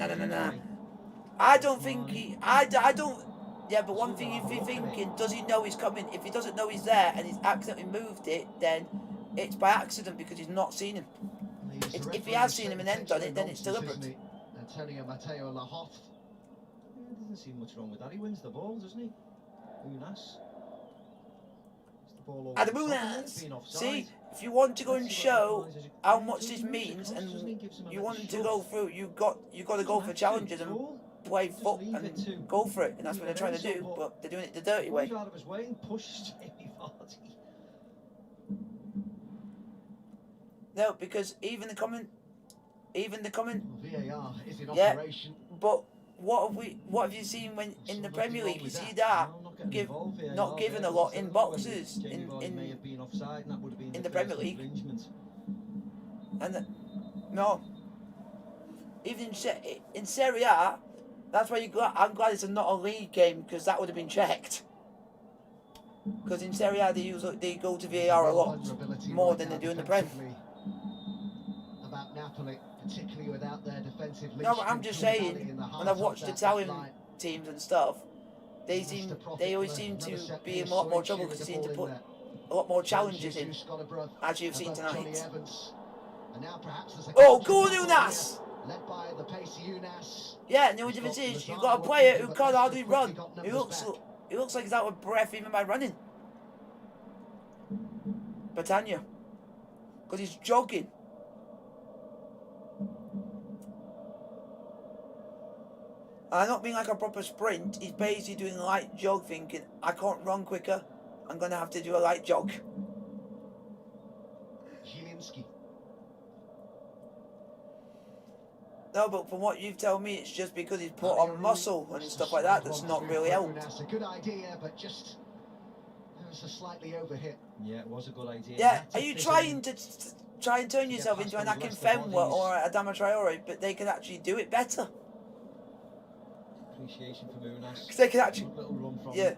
I don't think I don't. Yeah, but one thing, if you're thinking, does he know he's coming? If he doesn't know he's there and he's accidentally moved it, then it's by accident because he's not seen him. If he has seen him and then done it, then it's deliberate. Antonio Mateo Lahoth. Yeah, doesn't seem much wrong with that. He wins the ball, doesn't he? Unas. See, if you want to go and show how much this means, and you want to go through, you got to go for challenges and play foot and go for it, and that's what they're trying to do. But they're doing it the dirty way. Out of his way and pushed Jamie Vardy. No, because even the comment. VAR is in yeah, operation. but what have you seen when in the Premier League? You see that not given a lot in boxes in the Premier League. And no, even in Serie A, that's why I'm glad it's not a league game, because that would have been checked. Because in Serie A they go to VAR a lot more than they do in the Prem. About Napoli, particularly without their defensive. No, but I'm just saying, when I've watched Italian teams and stuff, they always seem to be in a lot more trouble because they seem to put a lot more challenges in, as you've seen tonight. Oh, go on, Unas! Yeah, and the only difference is you've got a player who can't hardly run. He looks like he's out of breath even by running. Britannia, because he's jogging. I'm not being like a proper sprint. He's basically doing a light jog, thinking, I can't run quicker. I'm going to have to do a light jog. No, but from what you've told me, it's just because he's put on muscle and stuff like that that's not really helped. That's a good idea, but just it was a slightly overhit. Yeah, it was a good idea. Yeah, are you trying to try and turn yourself into an Akinfenwa or a Adama Traore, but they can actually do it better? Appreciation for Unas. Because they can actually, little run from yeah. Him.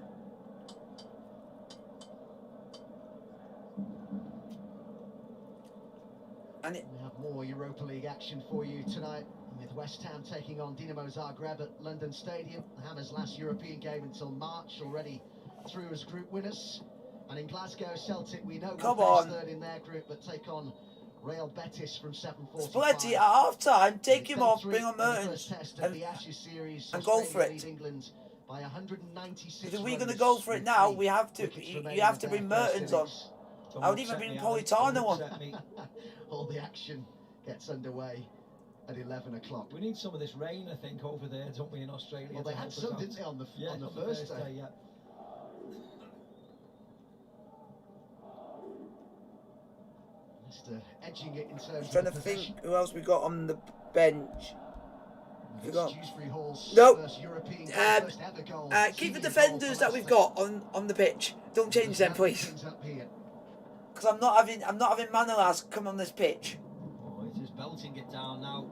And we have more Europa League action for you tonight, with West Ham taking on Dinamo Zagreb at London Stadium. Hammer's last European game until March, already through as group winners. And in Glasgow, Celtic, we know will face third in their group, but take on Real Betis from 7:45. Spalletti at half time, take him off, bring on Mertens, and go for it. Because if we're going to go for it now, we have to. You have to bring Mertens on. I would even bring Politano on. All the action gets underway at 11 o'clock. We need some of this rain, I think, over there, don't we, in Australia? Well, they had some, didn't they, on the first day? Yeah. Leicester edging it in terms I'm trying to think who else we got on the bench. Nope. Keep the defenders that we've got on the pitch. Don't change them, please. Because I'm not having Manolas come on this pitch. Oh, he's just belting it down now.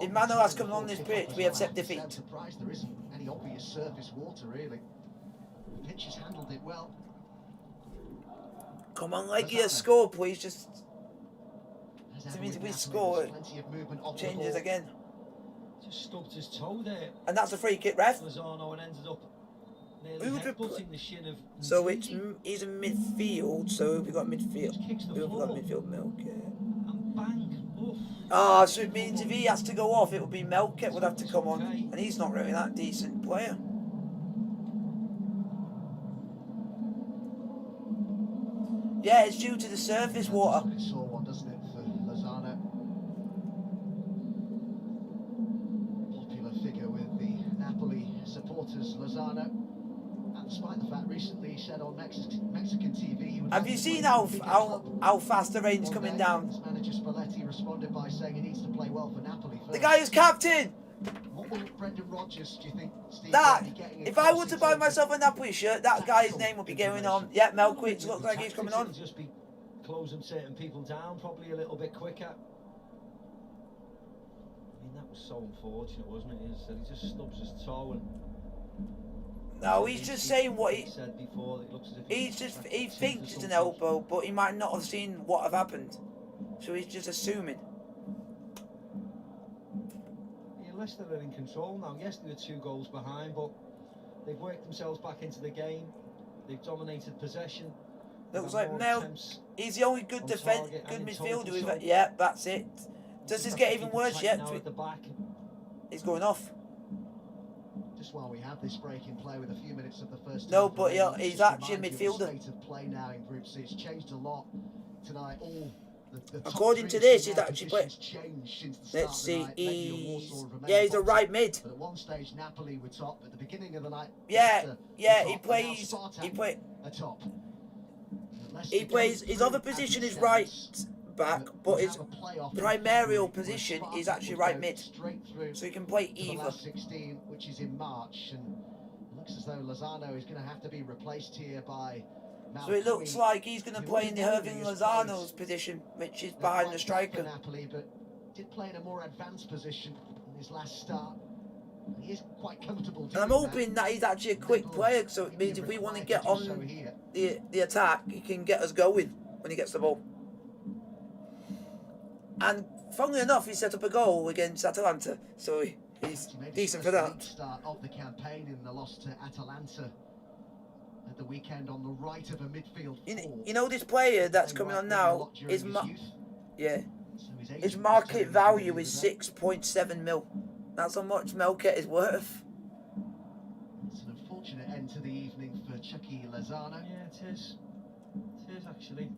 If Manolas comes on this pitch, we have set defeat. I'm surprised there isn't any obvious surface water, really. The pitch has handled it well. Come on, Leggy, score, please. Just So it means if we score, it changes again. Just stubbed his toe there. And that's a free kick, ref. Lozano, and ended up nearly Who would headbutting the shin of So Ndidi. he's in midfield. So if we got midfield, Just kicks the who have we got floor. midfield? Melke. And bang. Oof. Ah, so it means if he has to go off, it would be Melke would have to come on, and he's not really that decent player. Yeah, it's due to the surface water. It saw one, doesn't it, for Lozano? Popular figure with the Napoli supporters, Lozano. And despite the fact recently he said on Mexican TV he would Have like you to seen play for a bigger club how fast the rain's one coming day. down? His manager Spalletti responded by saying he needs to play well for Napoli first. The guy is captain. What will Brendan Rodgers, do you think, Steve, That, be getting if I were across to in buy terms of myself a Napoli shirt, that guy's name would be going on. Yeah, Melke looks like he's coming on. Tactics, it'll just be closing certain people down probably a little bit quicker. I mean, that was so unfortunate, wasn't it? He just stubs his toe and... No, he's just saying what he said before. That it looks as if he thinks it's an elbow, but he might not have seen what have happened, so he's just assuming. Yeah, Leicester are in control now. Yes, they were 2 goals behind, but they've worked themselves back into the game. They've dominated possession. Looks like Mel. He's the only good midfielder. Yeah, that's it. Does this get even worse yet? At the back. He's going off. Just while we have this break in play with a few minutes of the first No, half, but he's actually a remind you of the midfielder. state of play now in Group C. It's changed a lot tonight. All the top According to three this, team he's actually positions changed since the start Let's of the see. night, making a Warsaw and Yeah, he's a Remain right bottom. mid. But at one stage, Napoli were top. At the beginning of the night, Yeah, Leicester yeah, were he top, and now plays. Spartak He play. are top. Leicester He plays. going His other through position as is it right stands, back, but but we his have a playoff in primarial February where position is Spartak actually would right go mid. straight through So he can play to the either. last 16, which is in March, and it looks as though Lozano is going to have to be replaced here by So it looks like he's going to play in the Irving Lozano's position, which is behind the striker. Napoli, but did play in a more advanced position in his last start. He is quite comfortable doing And I'm hoping that he's actually a quick player, so it means if we want to get on the attack, he can get us going when he gets the ball. And funnily enough, he set up a goal against Atalanta, so he's decent for that. Start of the campaign in the loss to Atalanta at the weekend on the right of a midfield. You know this player that's coming on now is his market value is 6.7 mil. That's how much Melke is worth. It's an unfortunate end to the evening for Chucky Lozano. Yeah, it is. It is actually.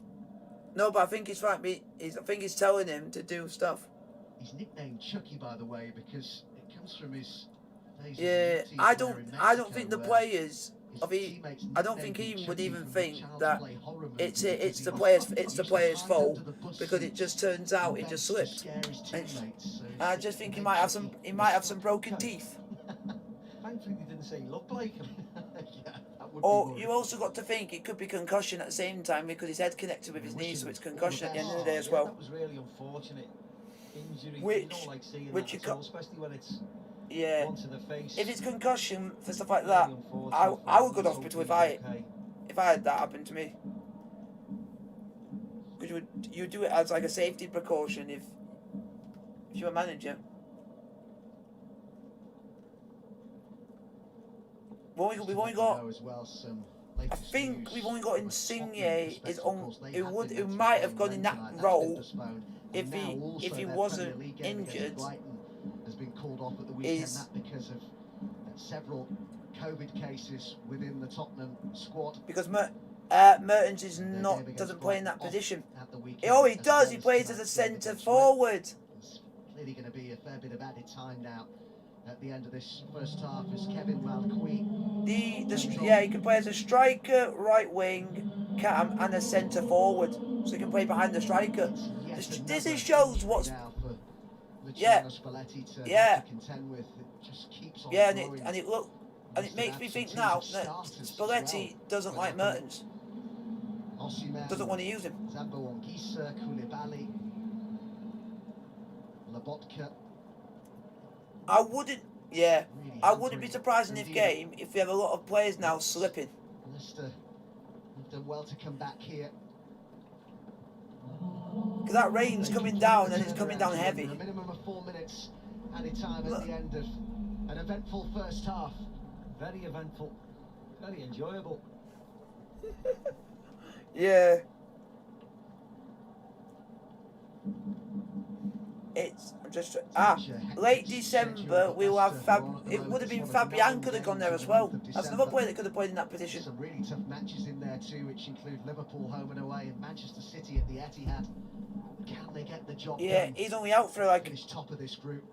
No, but I think he's right. I think he's telling him to do stuff. He's nicknamed Chucky, by the way, because it comes from his days. Yeah, I don't think the players I don't think he would even think that it's the player's fault, because it just turns out he just slipped. I just think he might have some broken teeth. Thankfully they didn't say he looked like him. Or you also got to think it could be concussion at the same time, because his head connected with his knee, so it's concussion at the end of the day as well. That was really unfortunate injury. Which you don't like seeing you that, especially when it's yeah. onto the face. If it's concussion for stuff like that, I would go to hospital if I had that happen to me. Because you would do it as like a safety precaution if you're a manager. We've only got. I think we've only got Insigne who might have gone in that role if he wasn't injured. Has been called off at the weekend, that because of several COVID cases within the Tottenham squad. Because Mertens doesn't play in that position. Oh, he does. He plays as a centre forward. There's clearly going to be a fair bit of added time now at the end of this first half as Kevin Malqui. He can play as a striker, right wing, cam, and a centre forward. So he can play behind the striker. This shows what's. Yeah, and it makes me think now that Spalletti doesn't like Mertens. Doesn't want to use him. I wouldn't be surprised in this game if we have a lot of players now slipping. Leicester have done well to come back here. Because that rain's coming down and it's coming down heavy. A minimum of 4 minutes added time at the end of an eventful first half. Very eventful, very enjoyable. Yeah. It's just late December. We'll have it would have been Fabian could have gone there as well. That's another player that could have played in that position. Some really tough matches in there too, which include Liverpool home and away and Manchester City at the Etihad. Can they get the job done? Yeah, he's only out for like. Finish top of this group.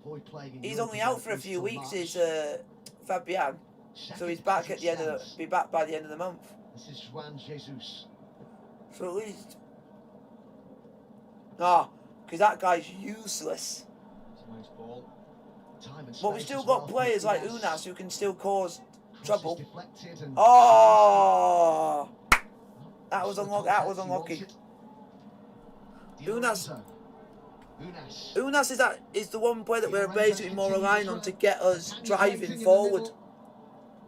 Avoid playing in He's Europe only out for for a few weeks. Is Fabian, so he's back at the end of be back by the end of the month. This is Juan Jesus. So at least, because that guy's useless. It's a nice ball. But we still got players like Unas who can still cause trouble. And Oh, that was unlucky. That was unlucky. Unas is the one player that we're basically more relying on to get us driving forward.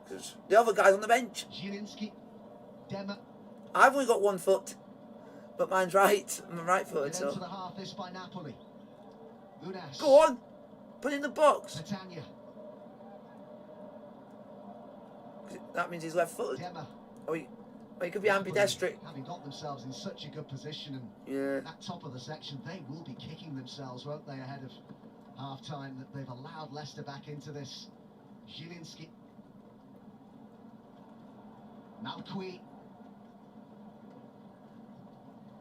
Because the other guy's on the bench. I've only got 1 foot, but mine's right. I'm right-footed, so. Go on, put it in the box. That means he's left-footed. Oh, he could be ambidextrous. Having got themselves in such a good position and at top of the section, they will be kicking themselves, won't they, ahead of half-time, that they've allowed Leicester back into this. Zielinski. Malqui.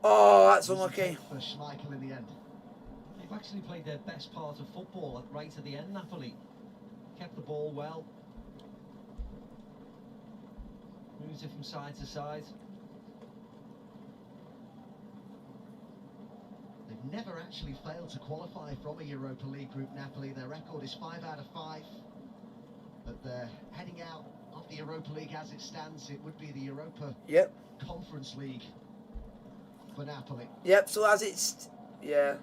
Oh, that's unlucky. For Schmeichel in the end. They've actually played their best part of football right at the end, Napoli. Kept the ball well. Moves it from side to side. They've never actually failed to qualify from a Europa League group, Napoli. Their record is 5 out of 5. But they're heading out of the Europa League as it stands. It would be the Europa Conference League for Napoli. Yep, so as it's... Yeah.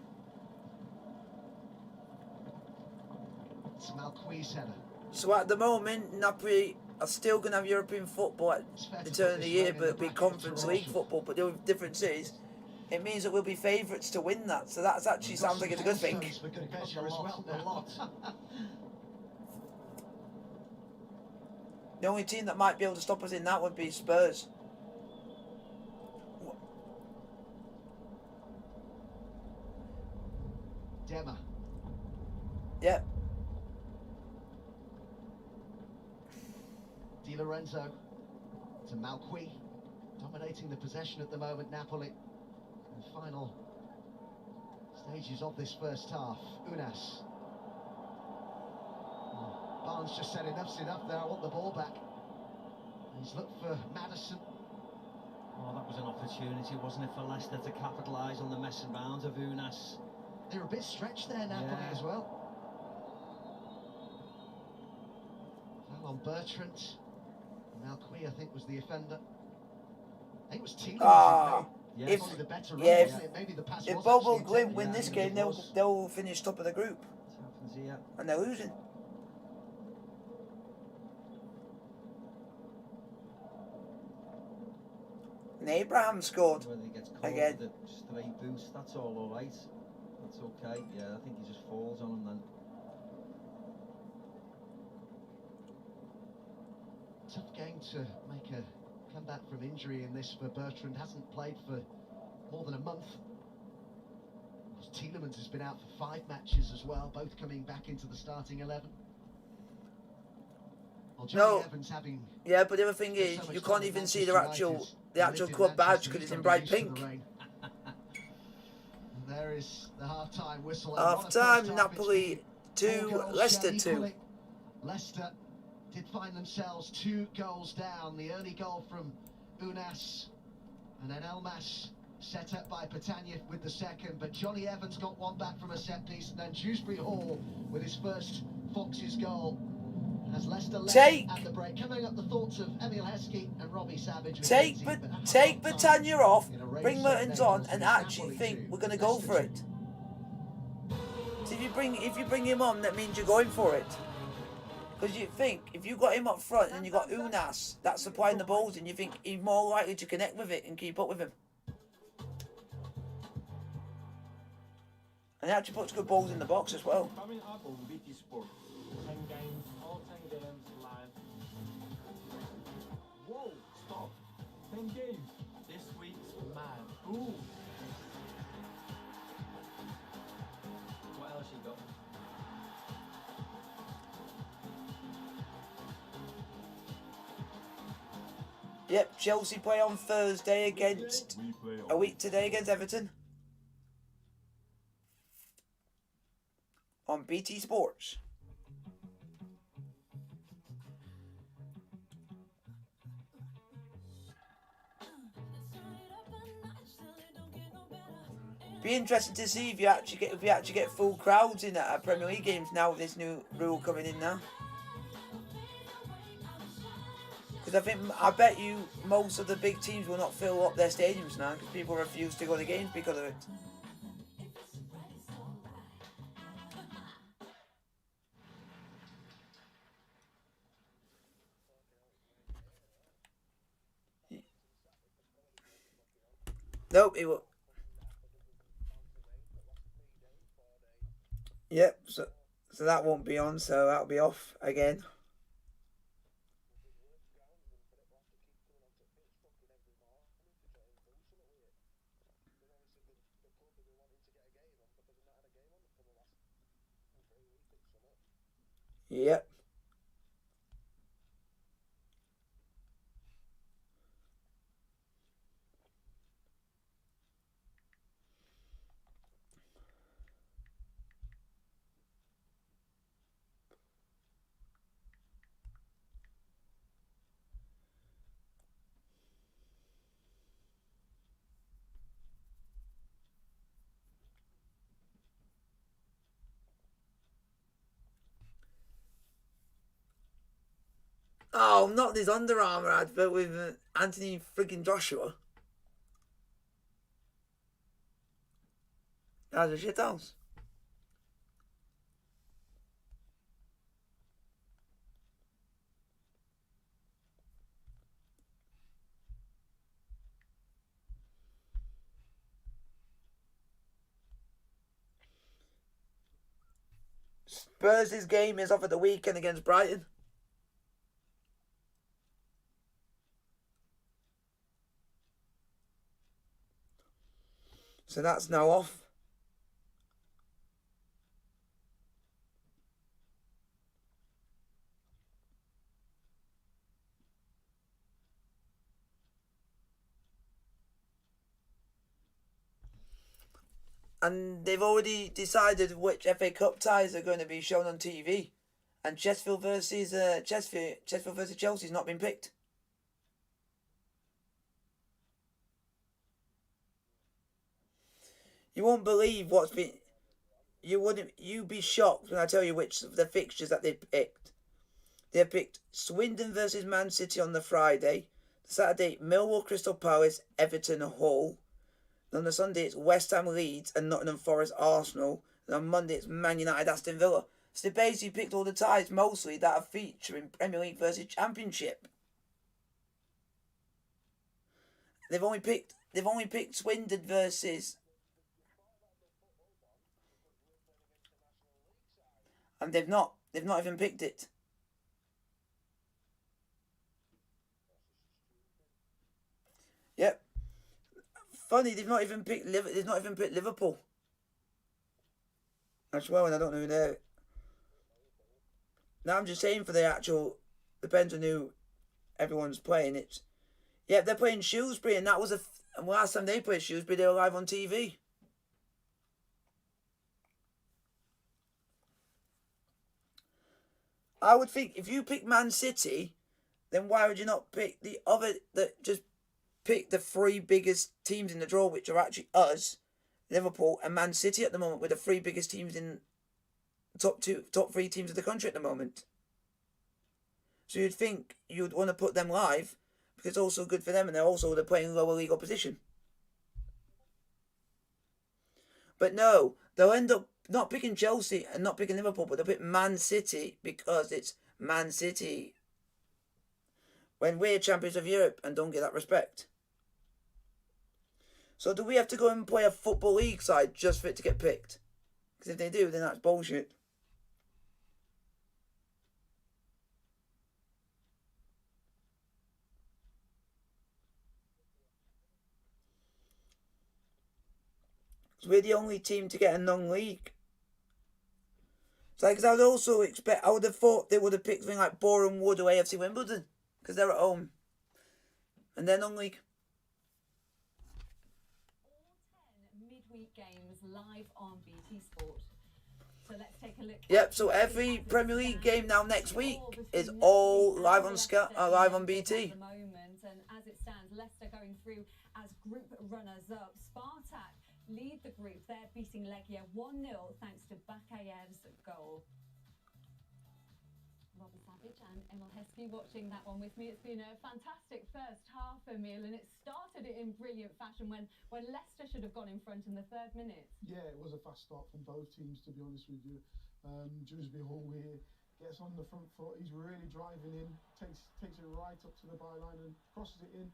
It's Malqui's header. So at the moment, Napoli are still going to have European football at the turn of the year, but it'll be Conference League football. But the difference is, it means that we'll be favourites to win that. So that actually sounds like it's a good thing. The only team that might be able to stop us in that would be Spurs. Dema. Yep. Di Lorenzo to Malqui, dominating the possession at the moment, Napoli. In the final stages of this first half, Unas. Barnes just said enough's enough there, I want the ball back. He's looked for Maddison. Oh, that was an opportunity, wasn't it, for Leicester to capitalise on the mess around of Unas. They're a bit stretched there, Napoli, as well. Foul on Bertrand. Malqui, I think, was the offender. I think it was Tielemans. If Bobo and Glint win this game, they'll finish top of the group. And they're losing. And Abraham scored again. Straight boost, that's all right. That's okay. Yeah, I think he just falls on him then. Tough game to make a comeback from injury in this for Bertrand. Hasn't played for more than a month. Tielemans has been out for 5 matches as well, both coming back into the starting 11. Well, Evans having but the other thing is, you can't even see the actual club badge because it's in bright pink. There is the half-time whistle. Half-time, Napoli 2, Leicester 2. Leicester did find themselves 2 goals down. The early goal from Unas, and then Elmas set up by Patanya with the second. But Johnny Evans got one back from a set piece, and then Dewsbury Hall with his first Foxes goal. As Leicester led at the break. Coming up, the thoughts of Emil Heskey and Robbie Savage. Take Patanya off, bring Mertens on, and actually think we're going to go for it. So if you bring him on, that means you're going for it. Because you think, if you got him up front and you got Unas that's supplying the balls, and you think he's more likely to connect with it and keep up with him. And he actually puts good balls in the box as well. Coming up on BT Sport. 10 games, all 10 games live. Whoa, stop. 10 games. This week's mad. Ooh. What else you got? Yep, Chelsea play on Thursday against, a week today against Everton. On BT Sports. Be interested to see if you actually get full crowds in at Premier League games now with this new rule coming in now. Because I bet you most of the big teams will not fill up their stadiums now because people refuse to go to games because of it. Nope, it will. Yep, so that won't be on, so that'll be off again. Yep. Oh, not this Under Armour advert with Anthony friggin' Joshua. That's a shit house. Spurs' game is off at the weekend against Brighton. So that's now off. And they've already decided which FA Cup ties are going to be shown on TV. And Sheffield versus Chelsea's not been picked. You won't believe what's been. You'd be shocked when I tell you which of the fixtures that they picked. They picked Swindon versus Man City on the Friday. Saturday, Millwall, Crystal Palace, Everton, Hull. And on the Sunday, it's West Ham, Leeds, and Nottingham Forest, Arsenal. And on Monday, it's Man United, Aston Villa. So they basically picked all the ties, mostly, that are featuring Premier League versus Championship. They've only picked Swindon versus. And they've not even picked it. Yep. Funny, they've not even picked Liverpool. As well, and I don't know who they're. Now I'm just saying for the actual, depends on who everyone's playing. They're playing Shrewsbury, and that was and last time they played Shrewsbury, they were live on TV. I would think if you pick Man City, then why would you not pick just pick the three biggest teams in the draw, which are actually us, Liverpool, and Man City at the moment, with the three biggest teams in top three teams of the country at the moment. So you'd think you'd want to put them live because it's also good for them, and they're playing lower league opposition. But no, they'll end up not picking Chelsea and not picking Liverpool, but they'll pick Man City because it's Man City. When we're champions of Europe and don't get that respect. So do we have to go and play a Football League side just for it to get picked? Because if they do, then that's bullshit. Because we're the only team to get a non-league. So, because I would have thought they would have picked something like Boreham Wood or AFC Wimbledon. Because they're at home. And they're non-league. All 10 midweek games live on BT Sport. So let's take a look. Yep, so every Premier League game now next week is all live on live on BT. At the moment, and as it stands, Leicester going through as group runners-up. Spartak lead the group. They're beating Legia 1-0 thanks to Bakayev's goal. Robin Savage and Emil Heskey watching that one with me. It's been a fantastic first half, Emil, and it started it in brilliant fashion when Leicester should have gone in front in the 3rd minute. Yeah, it was a fast start from both teams, to be honest with you. Dewsbury Hall here gets on the front foot. He's really driving in, takes it right up to the byline and crosses it in.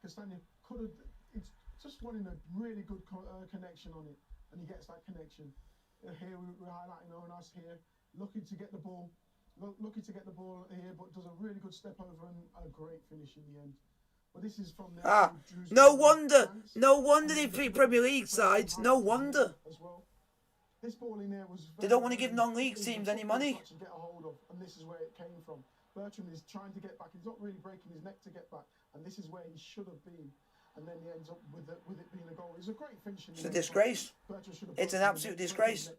Castagna could have, it's just wanting a really good connection on it, and he gets that connection. Here we're highlighting Onas here, looking to get the ball here, but does a really good step over and a great finish in the end. But this is from the no wonder they beat Premier League sides. No wonder. As well. This ball in there was They don't want to give non-league teams any money. To get a hold of, and this is where it came from. Bertrand is trying to get back. He's not really breaking his neck to get back, and this is where he should have been. And then he ends up with it being a goal. It's a great finish. It's a disgrace. It's an absolute disgrace.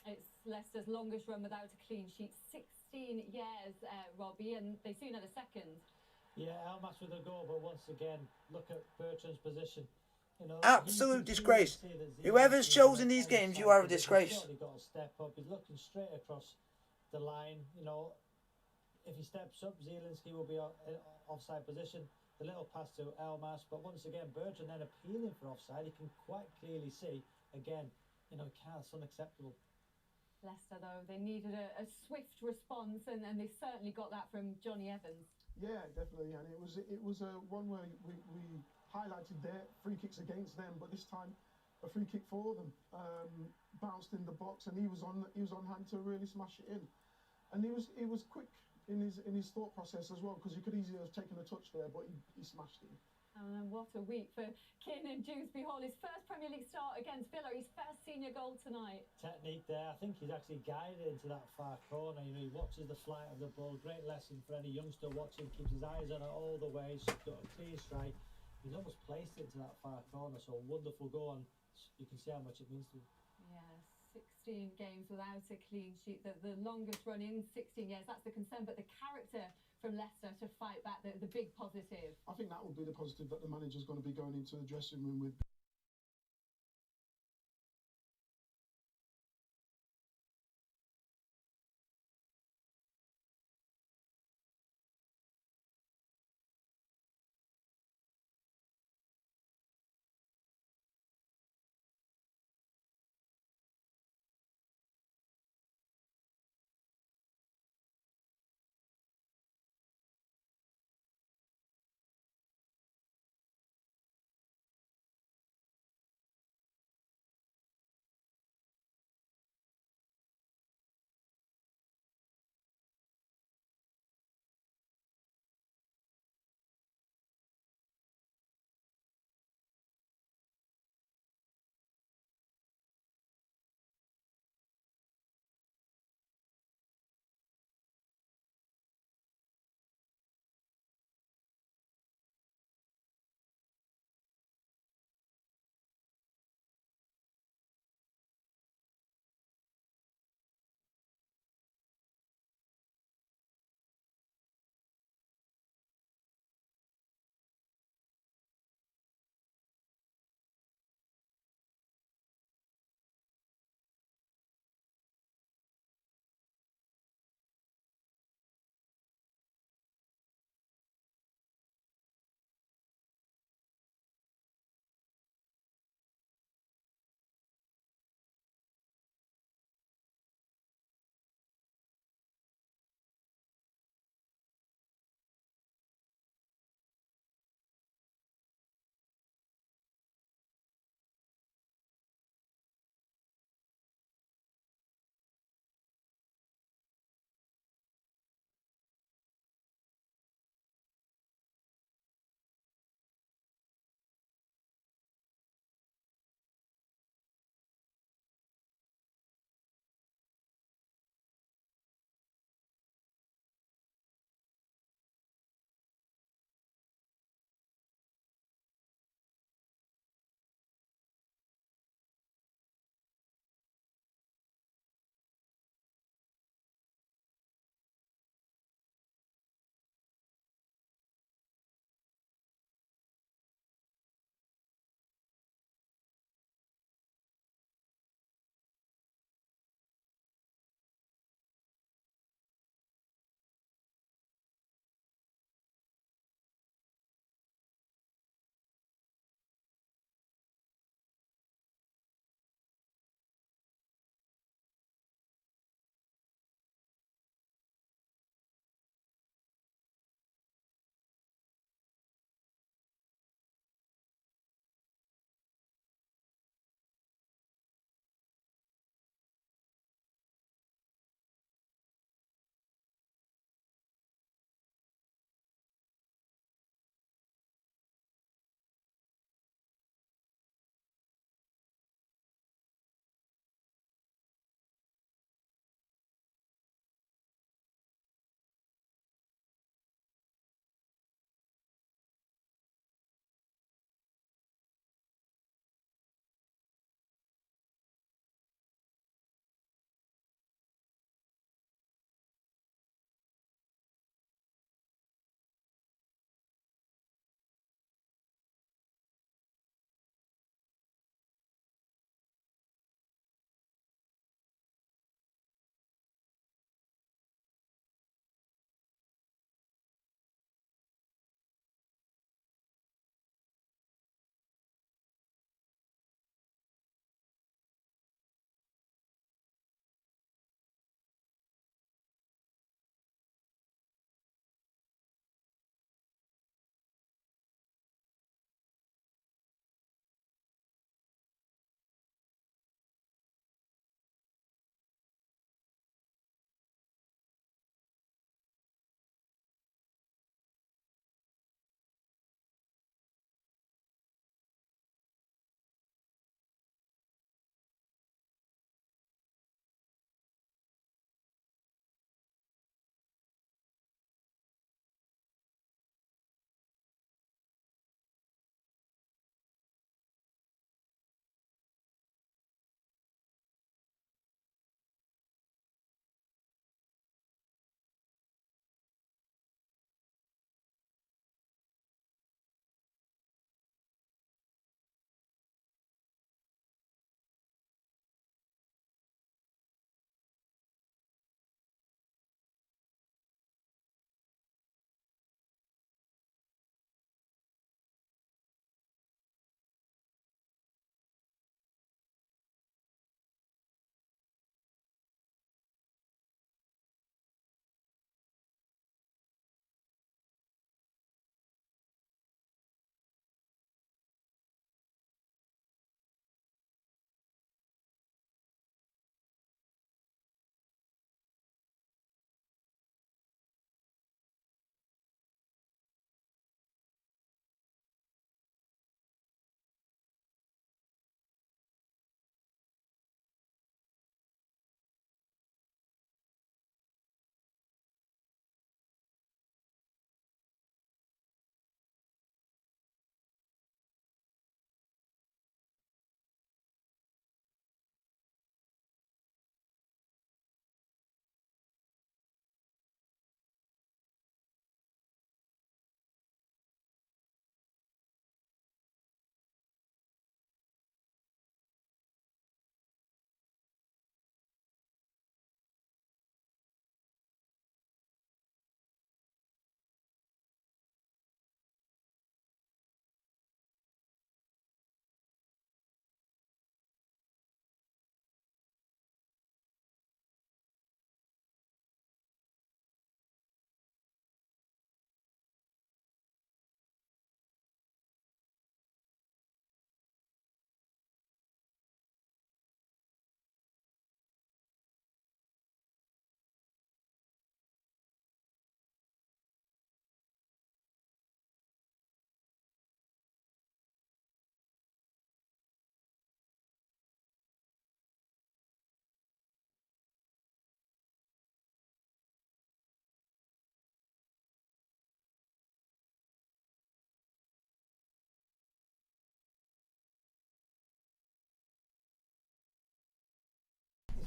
It's Leicester's longest run without a clean sheet, 16 years, Robbie, and they soon had a second. Yeah, Elmas with a goal, but once again, look at Bertrand's position. You know, absolute disgrace. Whoever's chosen these games, you are a disgrace. He's got to step up. He's looking straight across the line. You know, if he steps up, Zielinski will be in offside position. The little pass to Elmas, but once again, Bertrand then appealing for offside. He can quite clearly see, again, you know, it's unacceptable. Leicester, though, they needed a swift response, and they certainly got that from Johnny Evans. Yeah, definitely, and it was one where we highlighted their free kicks against them, but this time a free kick for them bounced in the box, and he was on hand to really smash it in, and he was quick in his thought process as well, because he could easily have taken a touch there, but he smashed it. And what a week for Kiernan Dewsbury Hall. His first Premier League start against Villa, his first senior goal tonight. Technique there. I think he's actually guided into that far corner. You know, he watches the flight of the ball. Great lesson for any youngster watching. Keeps his eyes on it all the way. He's got a clean strike. He's almost placed it into that far corner. So wonderful goal, and you can see how much it means to him. Yeah, 16 games without a clean sheet. The longest run in 16 years. That's the concern, but the character from Leicester to fight back, the big positive. I think that will be the positive that the manager's going to be going into the dressing room with.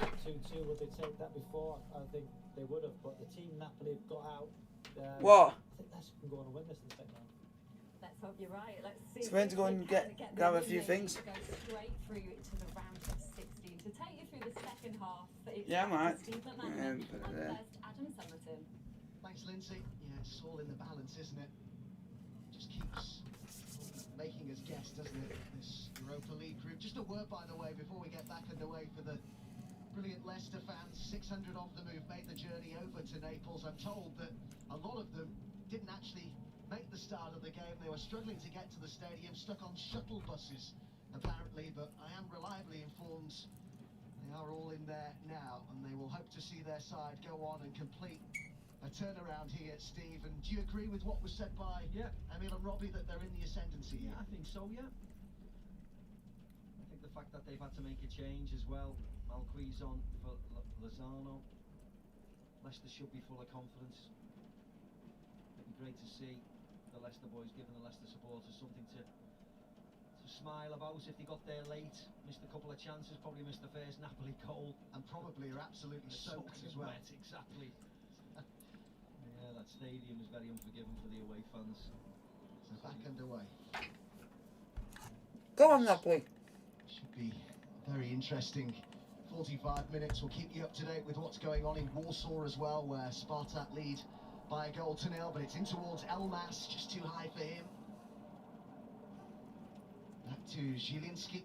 it's a 2-2. Would they take that before? I think they would have, but the team Napoli have got out. What? I think Leicester can go on and win this in the second half. Let's hope you're right. Let's see. It's meant to go and grab a few things. Go straight through to the round of 16 to take you through the second half. Yeah, mate. Steve McManaman and first Adam Summerton. Thanks, Lindsay. Yeah, it's all in the balance, isn't it? Just keeps making us guess, doesn't it? This Europa League group. Just a word, by the way, before we get back underway for the brilliant Leicester fans. 600 of them who've made the journey over to Naples. I'm told that a lot of them didn't actually make the start of the game. They were struggling to get to the stadium, stuck on shuttle buses, apparently. But I am reliably informed they are all in there now, and they will hope to see their side go on and complete a turnaround here, Steve. And do you agree with what was said by Emil and Robbie, that they're in the ascendancy? Yeah, I think so, yeah. I think the fact that they've had to make a change as well. Malqui's on for Lozano. Leicester should be full of confidence. It'd be great to see the Leicester boys giving the Leicester supporters something to smile about. If they got there late, missed a couple of chances, probably missed the first Napoli goal. And probably are absolutely soaked as well. Wet, exactly. Yeah, that stadium is very unforgiving for the away fans. So back underway. Go on, Napoli. Should be very interesting 45 minutes. We'll keep you up to date with what's going on in Warsaw as well, where Spartak lead by 1-0, but it's in towards Elmas, just too high for him. Back to Zielinski,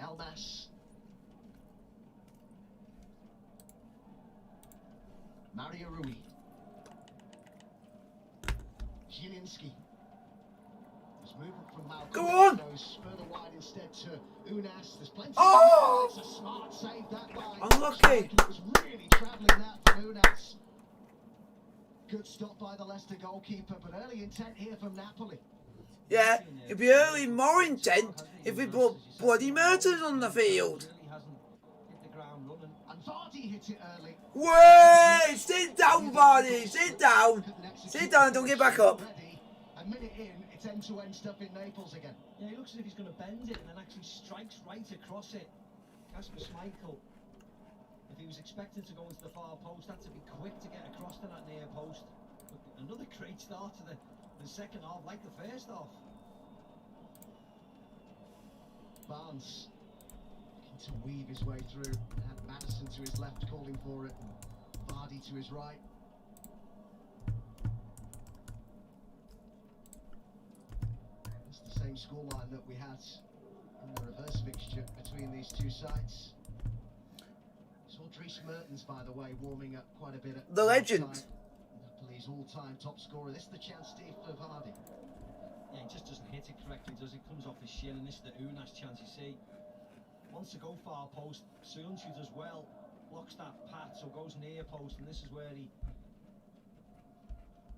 Elmas. Mario Rui. Zielinski. There's movement from Malcolm. Go on! Goes further wide instead to Unas. There's plenty Oh! of... It's a smart save that by... Unlucky. It was really travelling that from Unas. Good stop by the Leicester goalkeeper, but early intent here from Napoli. Yeah, it'd be early more intent if we put bloody Mertens on the field. Really hasn't hit the ground running. And Vardy hit it early. Wait! Sit down, Vardy! Sit down! Sit down and don't get back up. Already, a minute in, it's end-to-end stuff in Naples again. Yeah, he looks as if he's going to bend it and then actually strikes right across it. Kasper Schmeichel, if he was expecting to go into the far post, had to be quick to get across to that near post. But another great start to the second half, like the first half. Barnes looking to weave his way through. Had Madison to his left calling for it, and Vardy to his right. It's the same scoreline that we had in the reverse fixture between these two sides. Saw Dries Mertens, by the way, warming up quite a bit at The legend. half-time. Napoli's all-time top scorer. This is the chance, Steve, for Vardy. Yeah, he just doesn't hit it correctly, does it? Comes off his shin, and this is the Unas chance. You see, wants to go far post. Söyüncü does well, blocks that pat, so goes near post, and this is where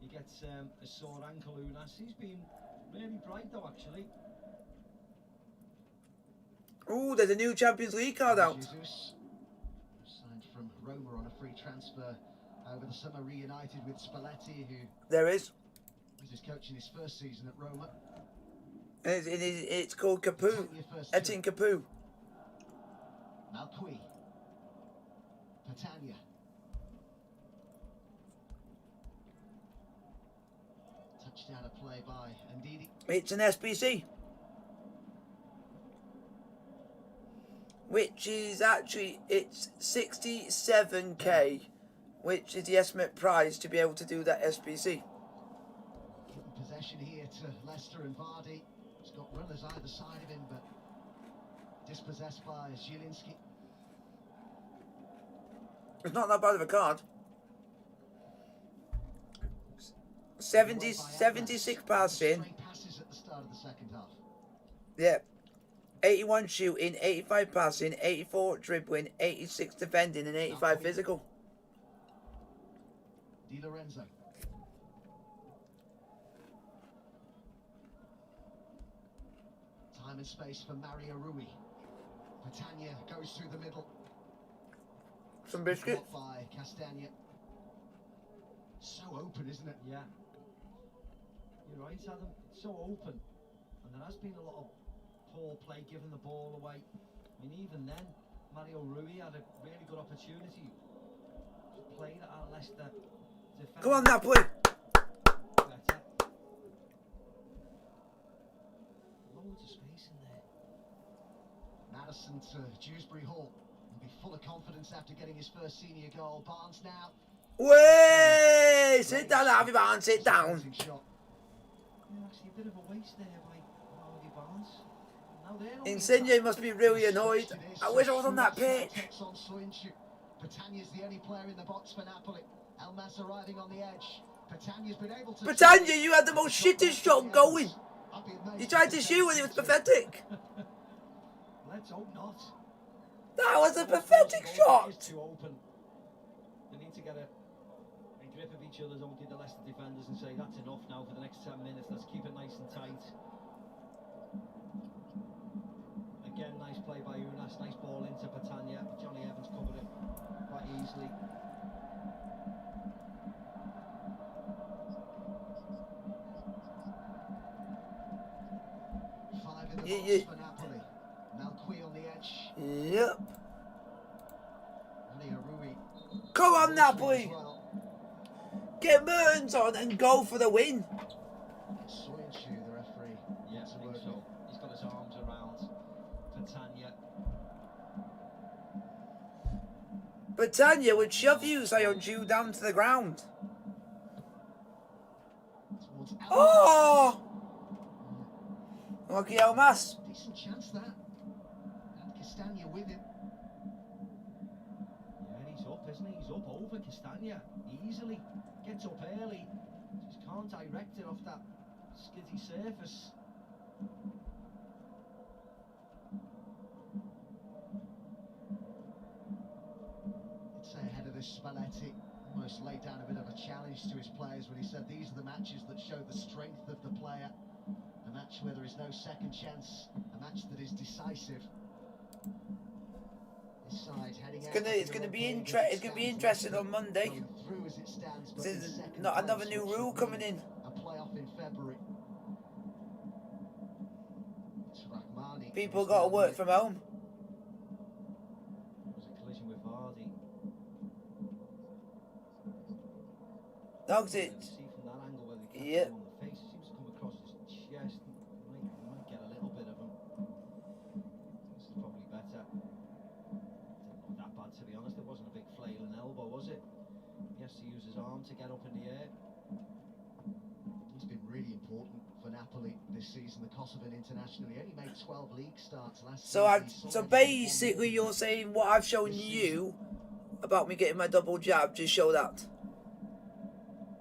he gets a sore ankle. Unas, he's been really bright though, actually. Oh, there's a new Champions League card out. Jesus, signed from Roma on a free transfer over the summer, reunited with Spalletti, who There is. was his coach in his first season at Roma. It's called Capu. Etienne Capu. Malqui. Patania. Touchdown of play by Ndidi. It's an SBC. Which is actually, it's 67k, which is the estimate price to be able to do that SBC. Possession here to Leicester, and Vardy. He's got runners either side of him, but dispossessed by Zielinski. It's not that bad of a card. 76 passing. Straight passes at the start of the second half. Yeah. 81 shooting, 85 passing, 84 dribbling, 86 defending, and 85 physical. Di Lorenzo. Time and space for Mario Rui. Patania goes through the middle. Some biscuits. Blocked by Castagna. So open, isn't it? Yeah. You're right, Adam. It's so open, and there has been a lot of poor play, giving the ball away. I mean, even then, Mario Rui had a really good opportunity. Played at our Leicester defence. Come on, Napoli. Better. Loads of space in there. Madison to Dewsbury Hall. He'll be full of confidence after getting his first senior goal. Barnes now. Way! Sit down, Harvey Barnes, sit down. Shot. Yeah, actually a bit of a waste there by Harvey Barnes. Now they're on the Insigne must be really annoyed. I wish I was on that pitch. Britannia's the only player in the box for Napoli. Elmas arriving on the edge. Britannia's been able to. Britannia, you had the most shittest shot going. You tried to shoot and it was pathetic. Let's hope not. That was a pathetic shot. It's too open. They need to get a grip of each other, don't they, the Leicester defenders, and say that's enough now for the next 10 minutes. Let's keep it nice and tight. Again, nice play by Unas. Nice ball into Britannia. Johnny Evans covered it quite easily. Five in the box for Napoli. Malqui on the edge. Yep. Mario Rui. Come on, Napoli. Get Mertens on and go for the win. Soyuncu, the referee. Yeah, I think so. He's got his arms around Britannia. Britannia would shove you, Soyuncu, down to the ground. Oh! Lucky Elmas. Decent chance that. And Castagna with him. Yeah, he's up, isn't he? He's up over Castagna easily. Gets up early. Just can't direct it off that skiddy surface. It's ahead of this Spalletti. Almost laid down a bit of a challenge to his players when he said these are the matches that show the strength of the player. A match where there is no second chance. A match that is decisive. This side heading It's gonna be interesting on Monday. There's not another new rule coming in. A playoff in February. People got to work from home. There was a collision with Vardy. Dogs it. See from that angle where they Yeah. catch him on the face. It seems to come across his chest. Might get a little bit of him. This is probably better. Didn't look that bad, to be honest. It wasn't a big flailing elbow, was it? He has to use his arm to get up in the air. He's been really important for Napoli this season. The Kosovan international. He only made 12 league starts last season. So basically, you're saying what I've shown you about me getting my double jab. Just show that.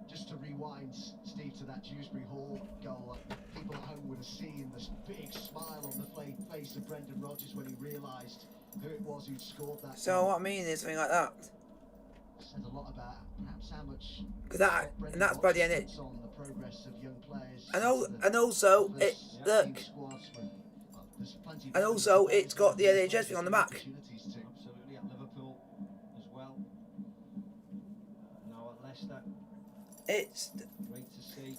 Just to rewind, Steve, to that Dewsbury Hall goal, people at home would have seen this big smile on the face of Brendan Rodgers when he realised who it was who'd scored that. So what I mean is something like that. Said a lot about perhaps how much. And that's by the end. On the progress of young players. And also it look. And also it's got the NHS thing on the back. Absolutely, at Liverpool as well. Now at Leicester. It's Great to see.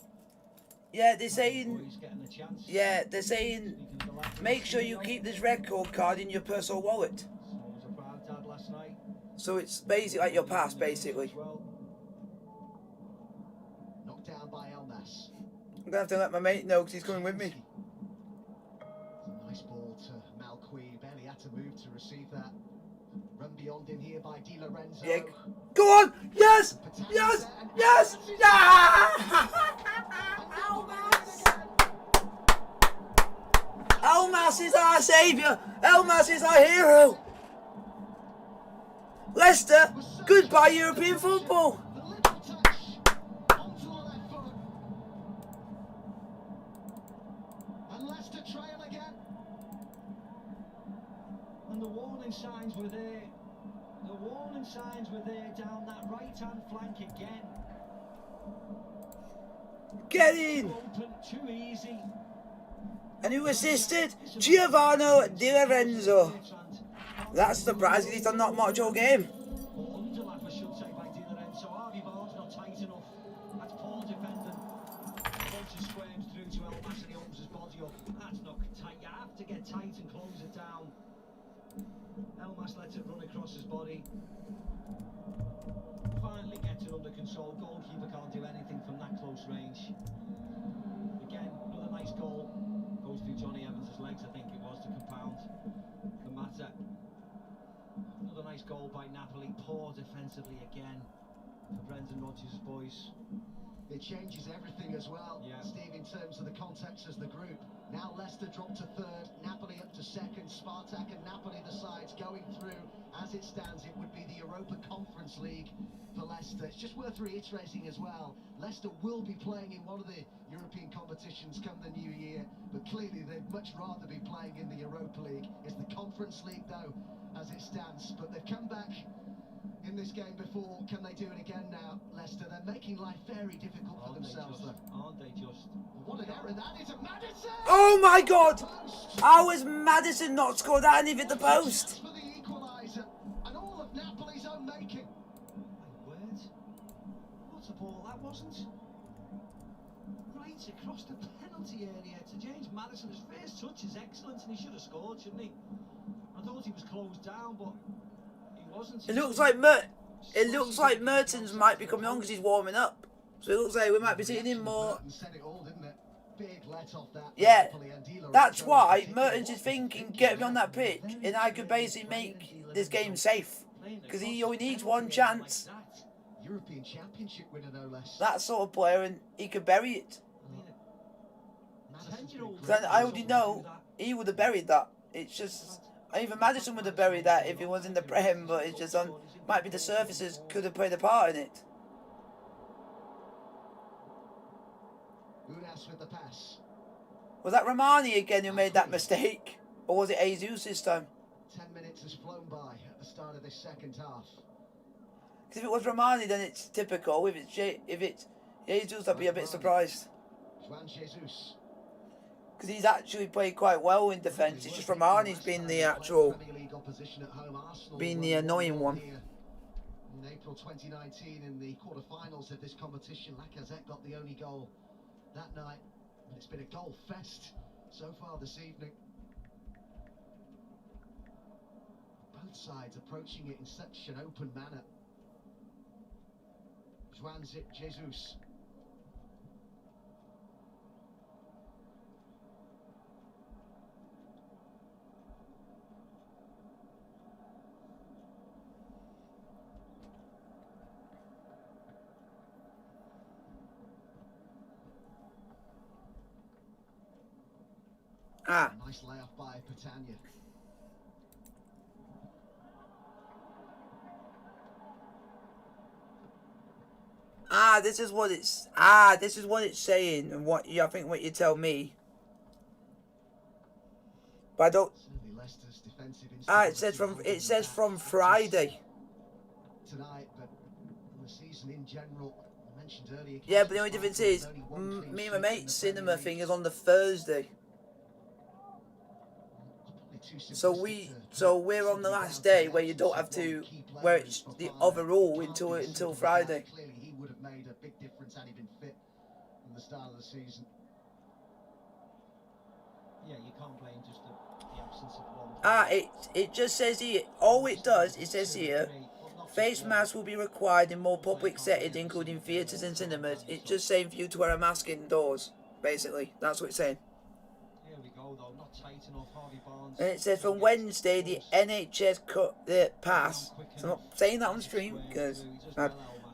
yeah. They're saying Boys getting a chance. yeah. They're saying make sure you keep this record card in your personal wallet. Someone was a proud dad last night. So it's basically like your pass, basically. As well. Knocked down by Elmas. I'm gonna have to let my mate know because he's coming with me. It's a nice ball to Malqui. Barely had to move to receive that. Run beyond him here by Di Lorenzo. Yeah. Go on! Yes! Yes! Yes! Yeah! Elmas is our saviour! Elmas is our hero! Leicester, goodbye European football! The little touch onto the left foot. And Leicester trail again. And the warning signs were there. The warning signs were there down that right-hand flank again. Get in! Too open, too easy. And who assisted? Giovanni Di Lorenzo. That's surprising, he's done not much all game. Or underlap, I should say, by Di Lorenzo. Harvey Barnes not tight enough. That's poor defending. Bunch squares through to Elmas and he opens his body up. That's not tight. You have to get tight and close it down. Elmas lets it run across his body. Finally gets it under control. Goalkeeper can't do anything from that close range. Again, another nice goal. Goes through Johnny Evans' legs, I think it was, to compound the matter. Another nice goal by Napoli. Poor defensively again for Brendan Rodgers' boys. It changes everything as well, Yeah. Steve, in terms of the context as the group. Now Leicester dropped to third, Napoli up to second, Spartak and Napoli the sides going through. As it stands, it would be the Europa Conference League for Leicester. It's just worth reiterating as well, Leicester will be playing in one of the European competitions come the new year, but clearly they'd much rather be playing in the Europa League. It's the Conference League though, as it stands, but they've come back in this game before. Can they do it again now, Leicester? They're making life very difficult for themselves though. Aren't they just? What an error that is, a Madison! Oh my God! Post! How has Madison not scored that and hit the post? For the equaliser, and all of Napoli's own making. My word. What a ball that wasn't. Right across the penalty area to James Madison. His first touch is excellent and he should have scored, shouldn't he? I thought he was closed down, but he wasn't. It looks like Mertens might be coming on because he's warming up. So it looks like we might be seeing him more. Said it all, didn't it? Big let off that. Yeah, Napoli and Di Lorenzo that's why in Mertens particular. is thinking, get me on that pitch and I could basically make this game safe. Because he only needs one chance. European Championship winner, no less. That sort of player, and he could bury it. Madison's been Because I already know he would have buried that. It's just, even Madison would have buried that if he was in the Prem, but it's just on, might be the surfaces could have played a part in it. Unas with the pass. Was that Romani again who made that mistake? Or was it Jesus this time? 10 minutes has flown by at the start of this second half. Because if it was Romani, then it's typical. If it's Jesus, I'd be a bit surprised. Juan Jesus. Because he's actually played quite well in defence. It's just Romani's been the actual, Premier League opposition at home. Arsenal been the were annoying 1-1 one. here in April 2019 in the quarter-finals of this competition. Lacazette got the only goal that night, but it's been a goal fest so far this evening. Both sides approaching it in such an open manner. Juan Jesus. Nice layoff by Patania. This is what it's saying, and what I think what you tell me. But I don't. Certainly Leicester's defensive It says from Friday. Tonight, but the season in general, I mentioned earlier. Yeah, but the only difference is, me and my mate's cinema thing is on the Thursday. So we're on the last day where you don't have to, where it's the overall until Friday. Clearly, he would have made a big difference had he been fit from the start of the season. Yeah, you can't blame just the absence of one. It just says here. All it does, it says here, face masks will be required in more public settings, including theatres and cinemas. It's just saying for you to wear a mask indoors. Basically, that's what it's saying. Here we go though, not tight enough. Harvey Barnes. And it says from Wednesday, the NHS cut the pass. So I'm not saying that on stream because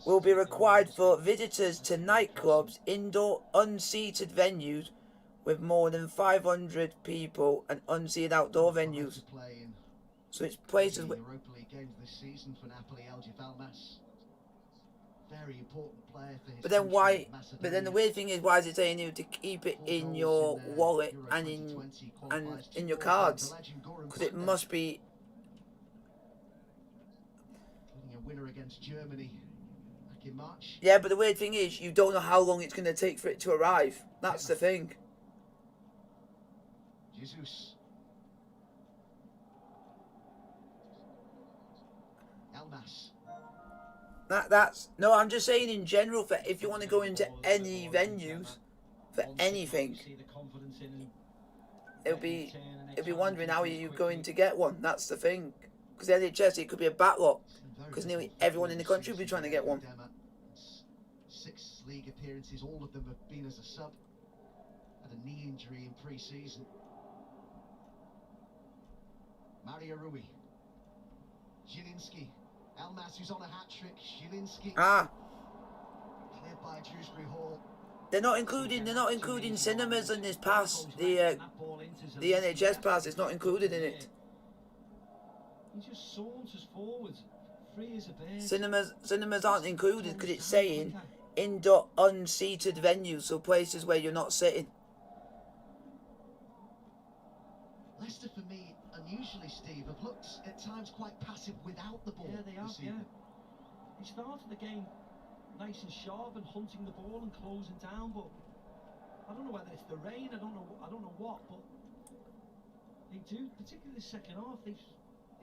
will be required for visitors to nightclubs, indoor unseated venues with more than 500 people, and unseated outdoor venues. So it's places with. Europa League games this season for Napoli. Almas, very important player for his. But then why? country, But then the Macedonia. weird thing is, why is it telling you to keep it in your wallet and in your cards? Because it must be. Including a winner against Germany back in March. Yeah, but the weird thing is, you don't know how long it's going to take for it to arrive. That's the thing. Jesus. Elmas. That's no. I'm just saying in general, for if you want to go into any venues, for anything, See the confidence in him. it'll be wondering how are you going to get one. That's the thing. Because the NHS, it could be a backlog. Because nearly everyone in the country will be trying to get one. 6 league appearances, all of them have been as a sub. Had a knee injury in pre-season. Mario Rui. Zielinski. Elmas, who's on a hat-trick. Zielinski. Ah. Cleared by Dewsbury Hall. They're not including cinemas in this pass. The NHS pass is not included in it. He just saunters forward, free as a bird. Cinemas aren't included because it's saying indoor unseated venues, so places where you're not sitting. Leicester, for me, unusually, Steve, have looked at times quite passive without the ball. Yeah, they have, yeah. They started the game nice and sharp and hunting the ball and closing down, but I don't know whether it's the rain, I don't know what, but they do, particularly the second half, they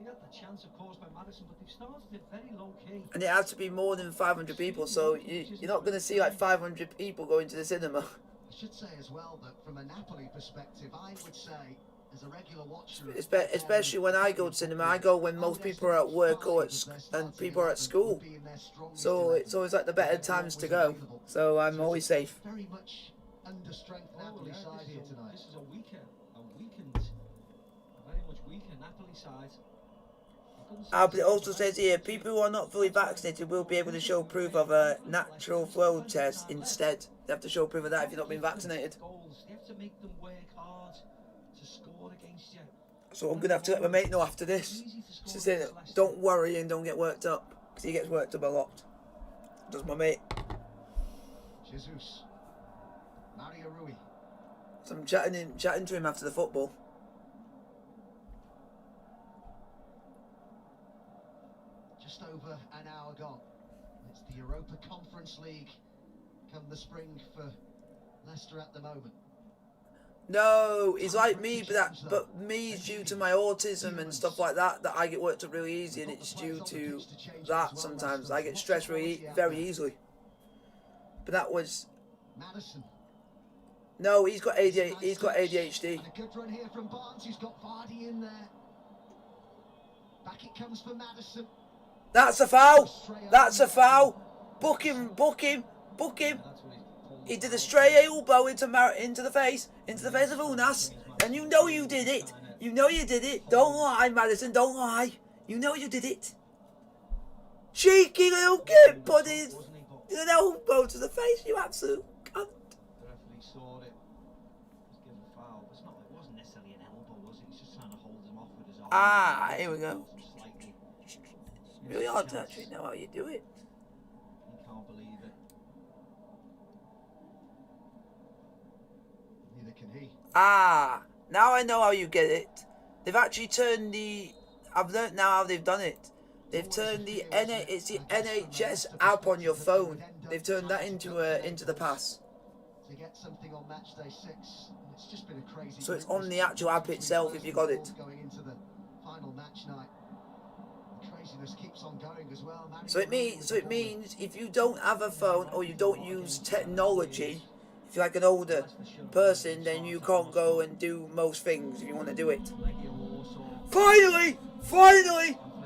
got the chance, of course, by Maddison, but they've started it very low-key. And it has to be more than 500 people, so you're not going to see like 500 people going to the cinema. I should say as well that from a Napoli perspective, I would say, as a regular watcher, especially when I go to cinema, I go when most people are at work or and people are at school. So it's always like the better times to go. So I'm always safe. Very much under-strength Napoli side here tonight. This is a very much weaker Napoli side. But it also says here, people who are not fully vaccinated will be able to show proof of a natural flow test instead. They have to show proof of that if you're not been vaccinated. You have to make them work hard to score against you. So I'm going to have to let my mate know after this. To say that, don't worry and don't get worked up. Because he gets worked up a lot. Does my mate. Jesus. Mario Rui. So I'm chatting to him after the football. Just over an hour gone. It's the Europa Conference League come the spring for Leicester at the moment. No, he's like me, but me is due to my autism and stuff like that I get worked up really easy, and it's due to that sometimes. I get stressed very easily. But that was... Maddison. No, he's got ADHD. And a good run here from Barnes, who's got Vardy in there. Back it comes for Maddison. That's a foul. That's a foul. Book him. He did a stray elbow into the face of Unas, and you know you did it. You know you did it. Don't lie, Maddison. Don't lie. You know you did it. Cheeky little kid, put his an elbow to the face. You absolute cunt. The referee saw it. Was given a foul. It wasn't necessarily an elbow, was it? He's just trying to hold him off with his arm. Ah, here we go. It's really hard to actually know how you do it. You can't believe it. Neither can he. Ah, now I know how you get it. They've actually turned the... I've learnt now how they've done it. They've turned the it's the NHS app on your phone. They've turned that into the pass. To get something on match day 6, it's just been a crazy. So it's on the actual app itself if you got it. Going into the final match night. The craziness keeps on going as well. So it means if you don't have a phone or you don't use technology, if you're like an older person, then you can't go and do most things if you want to do it. Finally!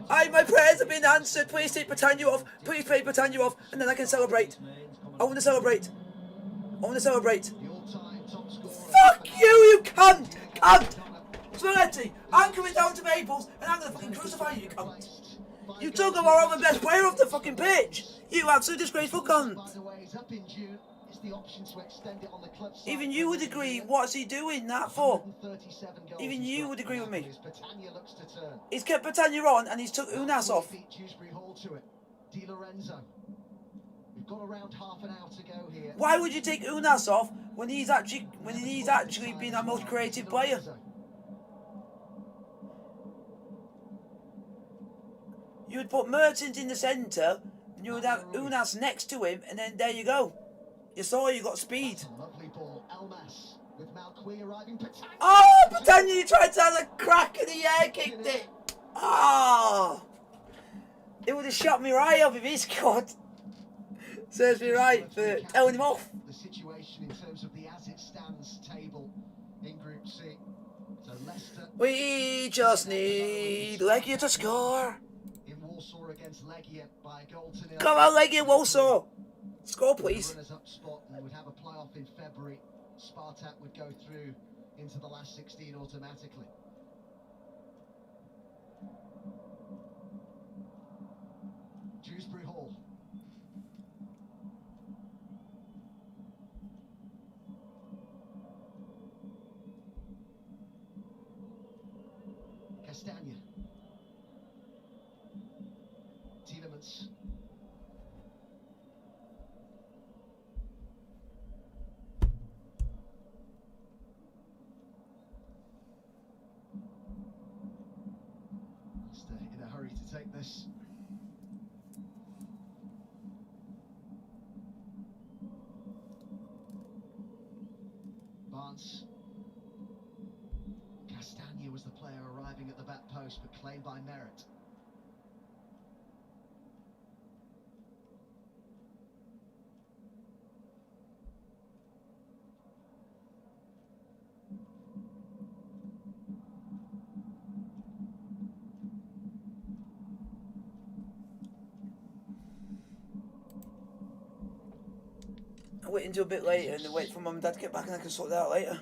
My prayers have been answered. Please take Britannia off. Please play Britannia off, and then I can celebrate. I want to celebrate. Fuck you cunt! Spalletti, I'm coming down to Maples, and I'm gonna fucking crucify you, cunt. You took our other best player off the fucking pitch. You absolute disgraceful cunt. Even you would agree, what's he doing that for? Even you would agree with me. He's kept Britannia on and he's took Unas off. Why would you take Unas off when he's actually been our most creative player? You would put Mertens in the centre, and you would have Unas next to him, and then there you go. You saw you got speed. Lovely ball. Elmas with Malqui arriving. Oh, Britannia, you tried to have a crack in the air, kicked it. Oh. It would have shot me right off if he scored. Serves me right for telling him off. The situation in terms of the as it stands table in Group C. So Leicester We just need Legia to score. in Warsaw against Legia by a goal to nil. Come on, Legia Warsaw. Score, please. Runners-up spot and would have a playoff in February. Spartak would go through into the last 16 automatically. Dewsbury Hall. Castagna. Tielemans. Leicester in a hurry to take this. Barnes. Castagna was the player arriving at the back post, but claimed by Merritt. I'll wait until a bit later and then wait for mum and dad to get back and I can sort that out later.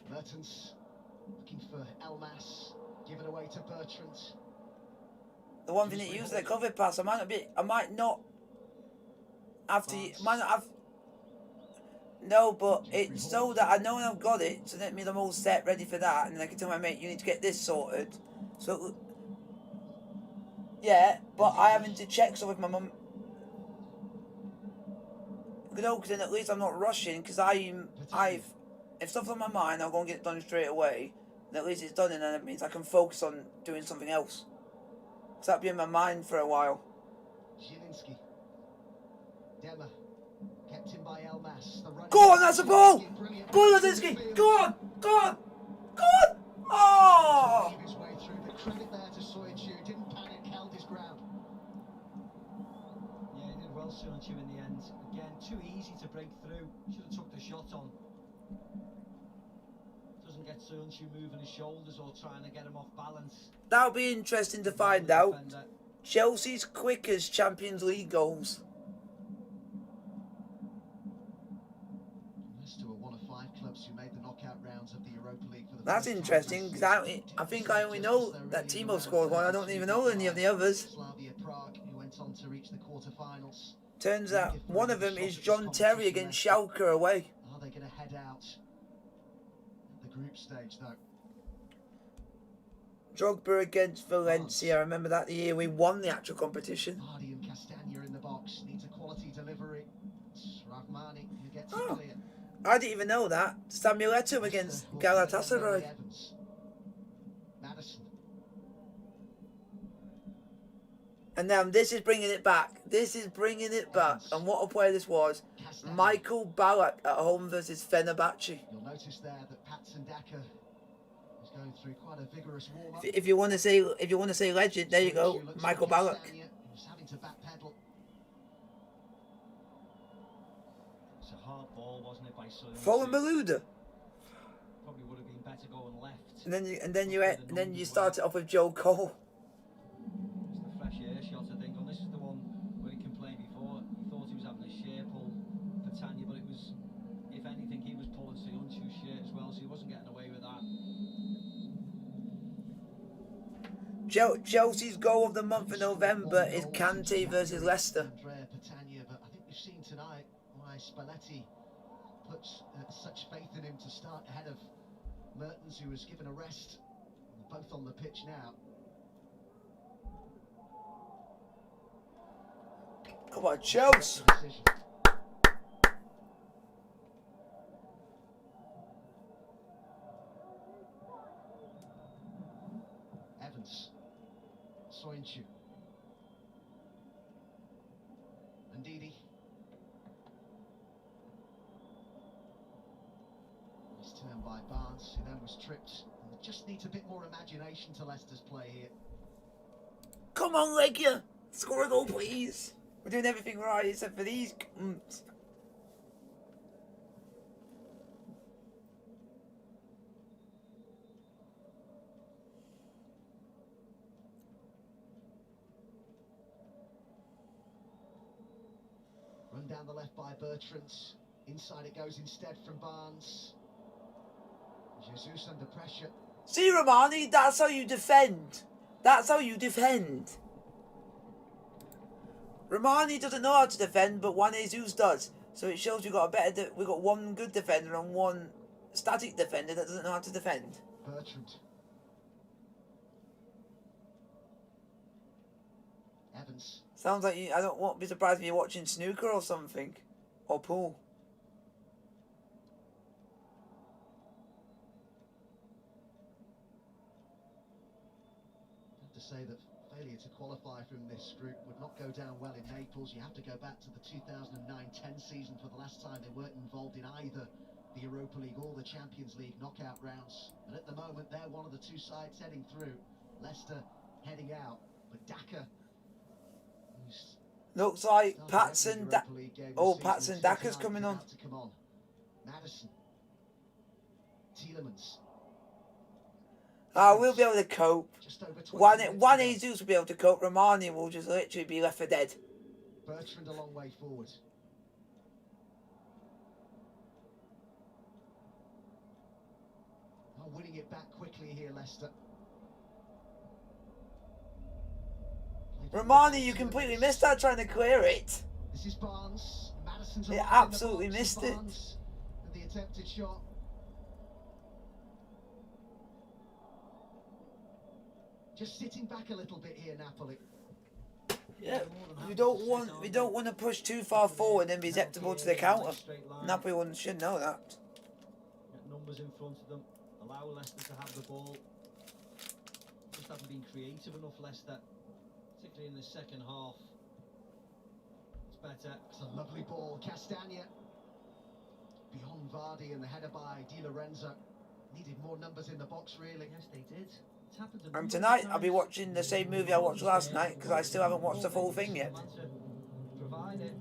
Mertens looking for Elmas, given away to Bertrand. The one thing that used their cover pass, I might not have to, might not have, no, but it's so that I know I've got it, so that means I'm all set, ready for that, and then I can tell my mate, you need to get this sorted. So, yeah, but I having to check stuff with my mum. No, because then at least I'm not rushing, because if stuff's on my mind, I'll go and get it done straight away. And at least it's done, and then it means I can focus on doing something else. Because that'll be in my mind for a while. Zielinski. Demmer. Kept in by Elmas. Go on, that's a ball! Go on, Lazinski! Go on! Go on! Go on! Oh! His way through, but credit there to Soyuncu. Didn't panic, held his ground. Yeah, he did well, Soyuncu, in the end. Again, too easy to break through. Should have took the shot on. Doesn't get Soyuncu moving his shoulders or trying to get him off balance. That'll be interesting to find out. Chelsea's quickest Champions League goals. Leicester were one of 5 clubs who made the knockout rounds of the Europa League for the That's first interesting, because I think I only know that Timo scored one. I don't even know any of the others. Slavia Prague, who went on to reach the quarterfinals. Turns out one of them is John Terry against Schalke away. Are they going to head out at the group stage, though? Drogba against Valencia. I remember that the year we won the actual competition. Hardy and Castagna in the box. Needs a quality delivery. It's Rahmani who gets it clear. I didn't even know that. Samuel Eto'o against Galatasaray. Evans. Madison. And now this is bringing it back. This is bringing it back. And what a player this was. Michael Ballack at home versus Fenerbahce. You'll notice there that Patson Daka is going through quite a vigorous warm-up. If you want to say legend, there you go. Michael Ballack. He's having to backpedal. It's a hard ball, wasn't it, by Soyuncu? Follow Malouda. Probably would have been better going left. And then you start it off with Joe Cole. It's the fresh air shot, I think, and this is the one where he complained before. He thought he was having a sheer pull for Tanya, but it was, if anything, he was pulling Soyuncu's shirt as well, so he wasn't getting away with that. Chelsea's goal of the month of November is Kante versus Leicester. Andrea Petagna, but I think we've seen tonight why Spalletti puts such faith in him to start ahead of Mertens, who was given a rest. They're both on the pitch now. Come on, Chelsea. Evans. Soyuncu. Ndidi. Nice turn by Barnes, who then was tripped. And just needs a bit more imagination to Leicester's play here. Come on, Legia. Score a goal, please. We're doing everything right except for these. down the left by Bertrand. Inside it goes instead from Barnes. Jesus under pressure. See, Romani, that's how you defend. That's how you defend. Romani doesn't know how to defend, but Juan Jesus does. So it shows we've got we've got one good defender and one static defender that doesn't know how to defend. Bertrand. Evans. Sounds like you. I won't be surprised if you're watching snooker or something, or pool. I have to say that failure to qualify from this group would not go down well in Naples. You have to go back to the 2009-10 season for the last time they weren't involved in either the Europa League or the Champions League knockout rounds. And at the moment, they're one of the two sides heading through. Leicester heading out, but Daka, who's looks like Patson. Patson Daka's coming on. Madison, Tielemans. We'll be able to cope. Juan Jesus will be able to cope. Romani will just literally be left for dead. Bertrand a long way forward. Winning it back quickly here, Leicester. Romani, you completely missed that trying to clear it. This is Barnes. Madison's absolutely missed it. And the attempted shot. Just sitting back a little bit here, Napoli. Yeah, we don't want to push too far forward and be susceptible to the counter. Napoli should know that. Get numbers in front of them. Allow Leicester to have the ball. Just haven't been creative enough, Leicester, particularly in the second half. It's better. It's a lovely ball. Castagna beyond Vardy, and the header by Di Lorenzo. Needed more numbers in the box, really. Yes, they did. It's happened And tonight I'll be watching the same movie I watched last night because I still haven't watched the full thing yet. Provide it.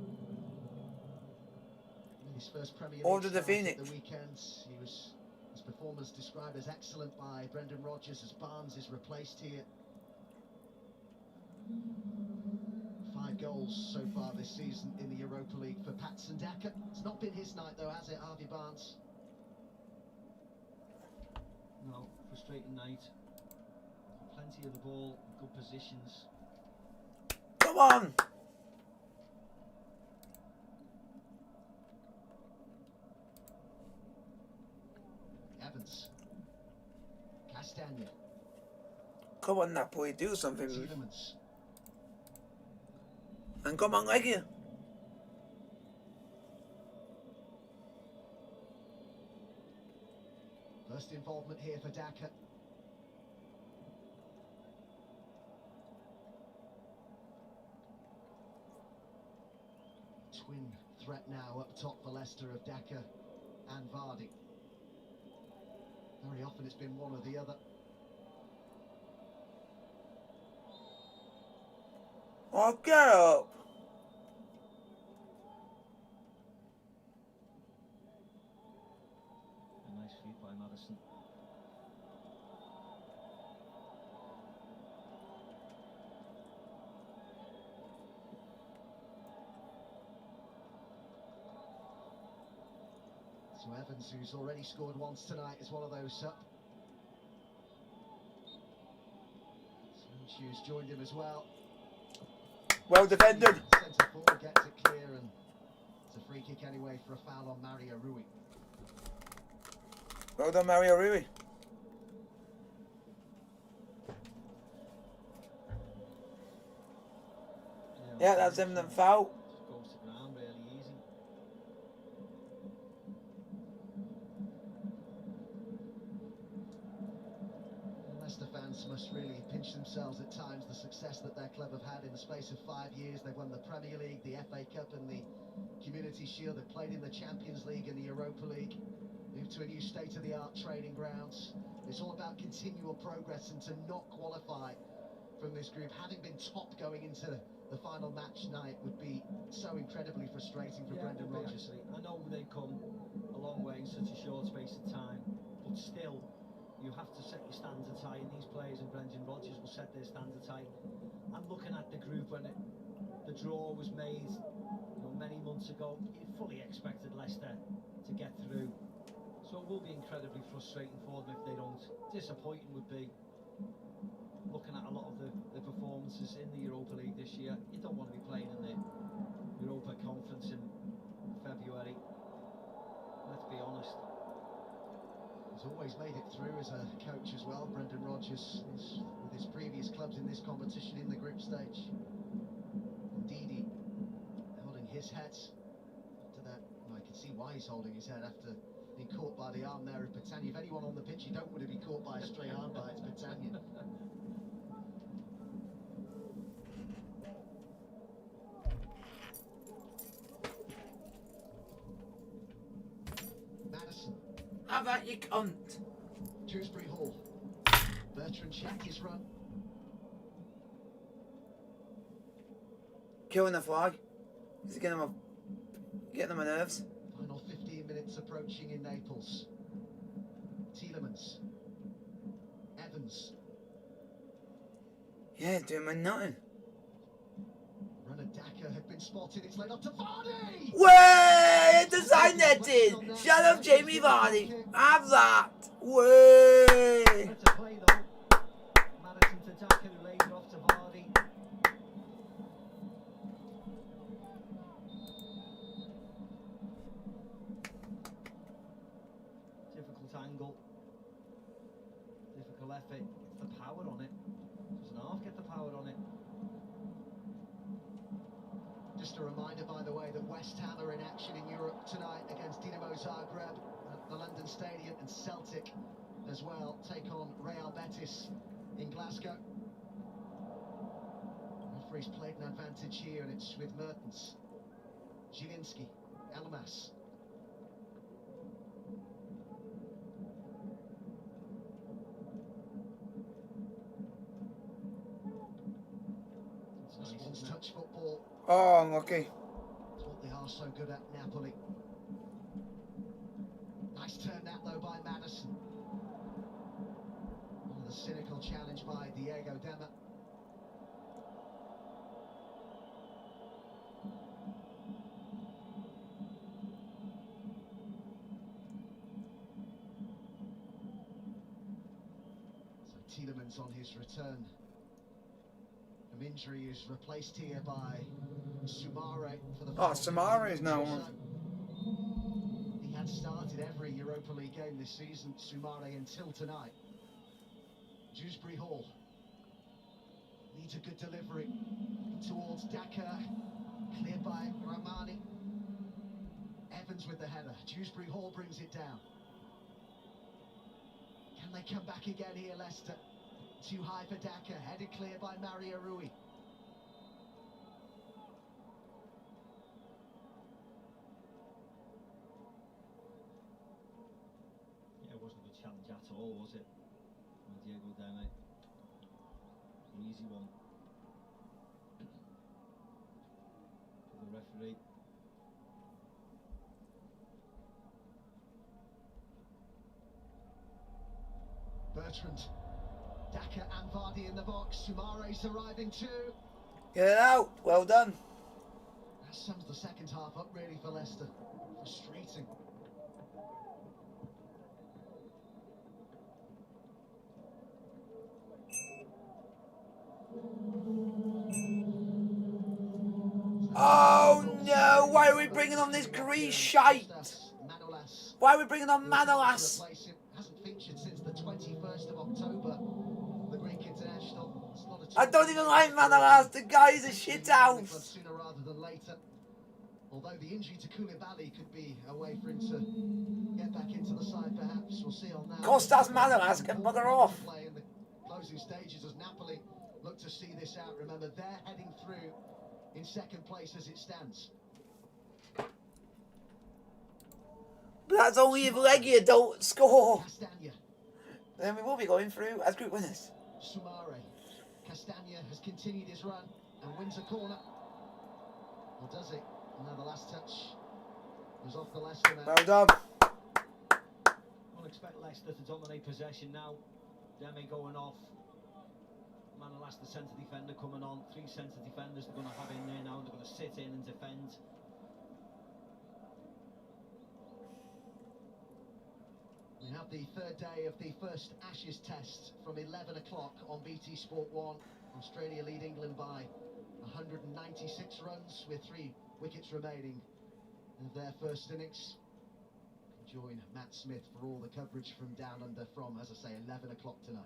His first Premier League Order the start Phoenix. at the weekend. His performance described as excellent by Brendan Rodgers as Barnes is replaced here. 5 goals so far this season in the Europa League for Patson Daka. It's not been his night though, has it, Harvey Barnes? No, frustrating night. Plenty of the ball, good positions. Come on! Evans. Castagna. Come on, Napoli, do something. Tielemans. And come on, Legia. First involvement here for Daka. Twin threat now up top for Leicester of Daka and Vardy. Very often it's been one or the other. Oh, get up! A nice feed by Madison. So Evans, who's already scored once tonight, is one of those up. Shoes joined him as well. Well defended. Centre forward gets it clear, and it's a free kick anyway for a foul on Mario Rui. Well done, Mario Rui. Yeah, that's imminent foul. Goes to ground really easy. Leicester fans must really pinch themselves at times. The success that their club have had in the space of 5 years. They've won the Premier League, the FA Cup and the Community Shield. They've played in the Champions League and the Europa League. Moved to a new state-of-the-art training grounds. It's all about continual progress, and to not qualify from this group, having been top going into the final match night, would be so incredibly frustrating for Brendan Rodgers. I know they've come a long way in such a short space of time, but still, you have to set your standards high, and these players and Brendan Rodgers will set their standards high. I'm looking at the group when the draw was made. You know, many months ago, he fully expected Leicester to get through. So it will be incredibly frustrating for them if they don't. Disappointing would be, looking at a lot of the performances in the Europa League this year. You don't want to be playing in the Europa Conference in February. Let's be honest. He's always made it through as a coach as well, Brendan Rodgers, with his previous clubs in this competition in the group stage. Indeed, holding his head after that. Well, I can see why he's holding his head after being caught by the arm there of Petagna. If anyone on the pitch you don't want to be caught by a stray arm by, it's Petagna. Madison. Have that, you cunt. Dewsbury Hall. Bertrand checked his run. Killing the flag. He's getting on my nerves. Final 15 minutes approaching in Naples. Tielemans. Evans. Yeah, doing my nothing. Runner Daka had been spotted. It's laid off to Vardy. Way! Design netting! Shut up, Jamie Vardy. Have that. Way! Better play though. Madison to Daka, who lays it off to Vardy. Difficult angle. Difficult effort. Gets the power on it. Doesn't half get the power on it. Just a reminder, by the way, that West Ham are in action in Europe tonight against Dinamo Zagreb at the London Stadium, and Celtic as well take on Real Betis in Glasgow. The referee's played an advantage here, and it's with Mertens, Zielinski, Elmas. Swans touch football. Oh, unlucky. It's what they are so good at, Napoli. Nice turn that though by Madison. The cynical challenge by Diego Dema. So Tielemans on his return from injury is replaced here by Sumare for the Sumare is now on. He had started every Europa League game this season, Sumare, until tonight. Dewsbury Hall needs a good delivery towards Daka, cleared by Ramani. Evans with the header. Dewsbury Hall brings it down. Can they come back again here, Leicester? Too high for Daka, headed clear by Mario Rui. Yeah, it wasn't a good challenge at all, was it? Diego Deme. An easy one for the referee. Bertrand, Daka and Vardy in the box. Sumare's arriving too. Get it out. Well done. That sums the second half up really for Leicester. Frustrating. Oh no! Why are we bringing on this Greece shite? Why are we bringing on Manolas? Hasn't featured since the 21st of October. The Greek international. I don't even like Manolas. The guy's a shit house. Sooner rather than later. Although the injury to Koulibaly could be a way for him to get back into the side, perhaps. We'll see on that. Kostas Manolas can bugger off. Play in the closing stages as Napoli look to see this out. Remember, they're heading through in second place as it stands. But that's only if Legia don't score. Castagna. Then we will be going through as group winners. Sumare. Castagna has continued his run and wins a corner. Or does it? Now the last touch was off the Leicester man. Well done. I'll expect Leicester to dominate possession now. Demi going off. Manolas, the centre defender, coming on. 3 centre defenders they're going to have in there now. They're going to sit in and defend. have the third day of the first Ashes test from 11 o'clock on BT Sport 1. Australia lead England by 196 runs with 3 wickets remaining of their first innings. Join Matt Smith for all the coverage from down under from, as I say, 11 o'clock tonight.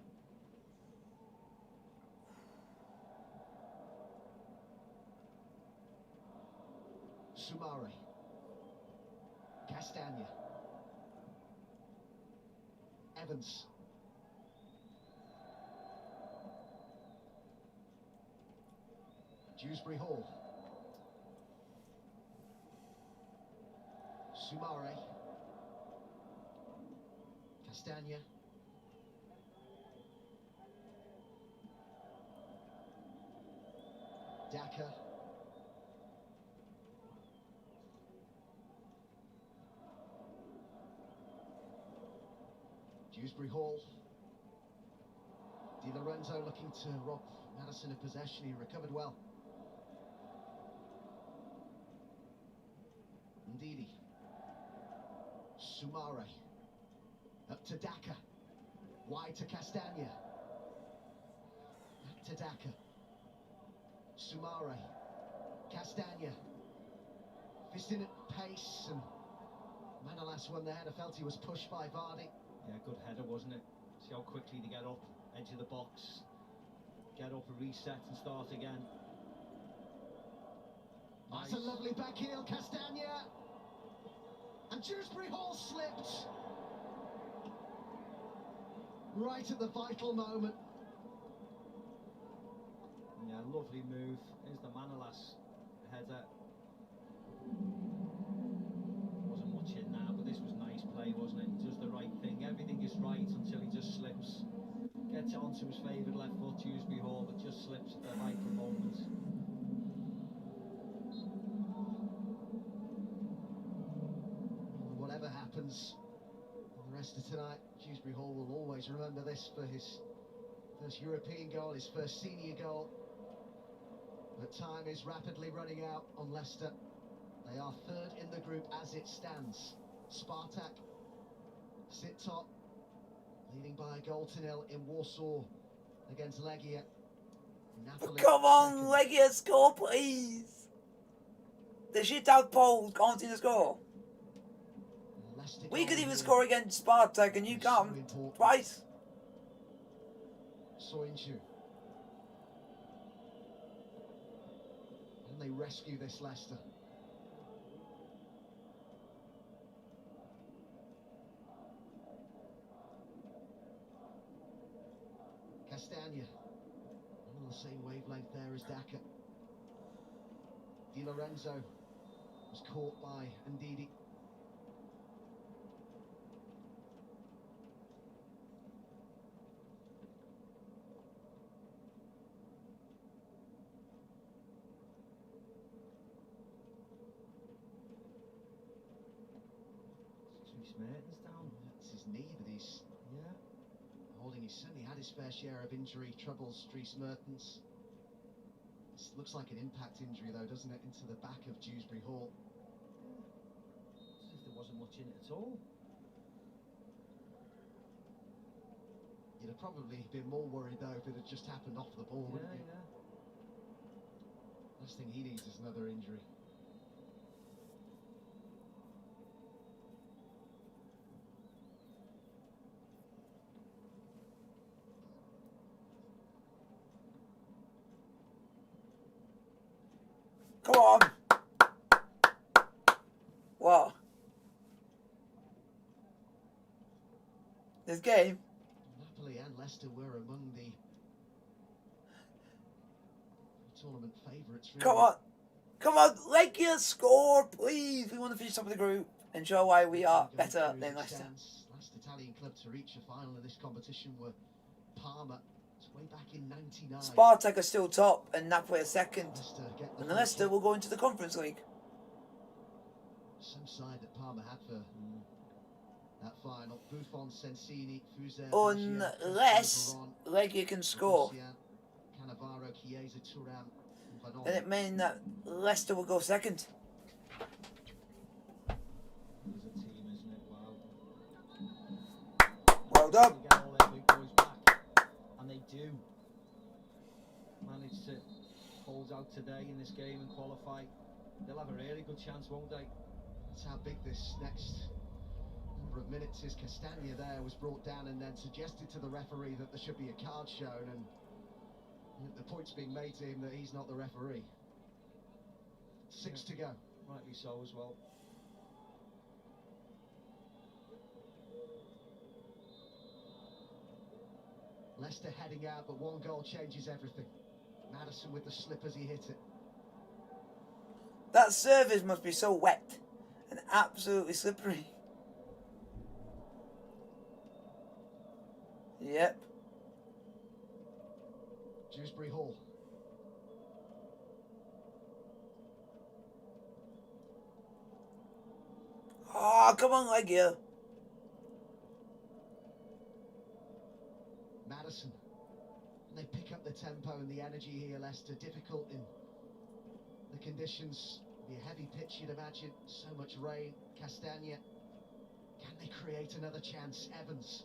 Sumare. Castagna. Evans. Dewsbury Hall. Sumare. Castagna. Daka. Dewsbury Hall. Di Lorenzo looking to rob Madison of possession. He recovered well. Ndidi. Sumare. Up to Daka. Wide to Castagna. Back to Daka. Sumare. Castagna. Fisting at pace, and Manolas won the header. Felt he was pushed by Vardy. Yeah, good header, wasn't it? See how quickly to get up, edge of the box, get up, a reset and start again. Nice. That's a lovely back heel, Castagna. And Dewsbury Hall slipped. Right at the vital moment. Yeah, lovely move. Here's the Manolas header. Wasn't much in now, but this was nice play, wasn't it? He does the right thing. Everything is right until he just slips. Gets it onto his favoured left foot, Dewsbury Hall, but just slips at the vital moment. Whatever happens on the rest of tonight, Dewsbury Hall will always remember this for his first European goal, his first senior goal. But time is rapidly running out on Leicester. They are third in the group as it stands. Spartak sit top, leading by a goal to nil in Warsaw against Legia. Napoli Come on, second. Legia, score, please. The shit-out Poles can't see the score. Leicester We could goal even here. score against Spartak, and you It's so can't. important. Twice. Soyuncu. And they rescue this Leicester. Castagna. On the same wavelength there as Daka. Di Lorenzo was caught by Ndidi. Mertens down. That's his knee that he's holding. He's certainly had his fair share of injury troubles, Dries Mertens. This looks like an impact injury though, doesn't it, into the back of Dewsbury Hall. As if there wasn't much in it at all. You'd have probably been more worried though if it had just happened off the ball, wouldn't you? Yeah. Last thing he needs is another injury. Come on. What? This game? Napoli and Leicester were among the tournament favourites. Really. Come on. Come on, Legia, score, please. We want to finish top of the group and show why we are better than Leicester. Last Italian club to reach a final of this competition were Parma. It's way back in '99. Spartak are still top and Napoli are second. Leicester get the And the Leicester will go into the Conference League. Some side that Parma had for that final. Buffon, Sensini, Fuser, Unless Legia can score. Cannavaro, Chiesa, Thuram, and Van Then it means that Leicester will go second. There's a team, isn't it? Wow. done. They get all their big boys back, and they do manage to hold out today in this game and qualify. They'll have a really good chance, won't they? That's how big this next number of minutes is. Castagna there was brought down and then suggested to the referee that there should be a card shown, and the point's being made to him that he's not the referee. 6 to go. Rightly so as well. Leicester heading out, but one goal changes everything. Maddison with the slip as he hit it. That surface must be so wet and absolutely slippery. Yep. Dewsbury Hall. Oh, come on, Legia. Maddison. And they pick up the tempo and the energy here, Leicester. Difficult in the conditions. Be a heavy pitch, you'd imagine. So much rain. Castagna. Can they create another chance? Evans.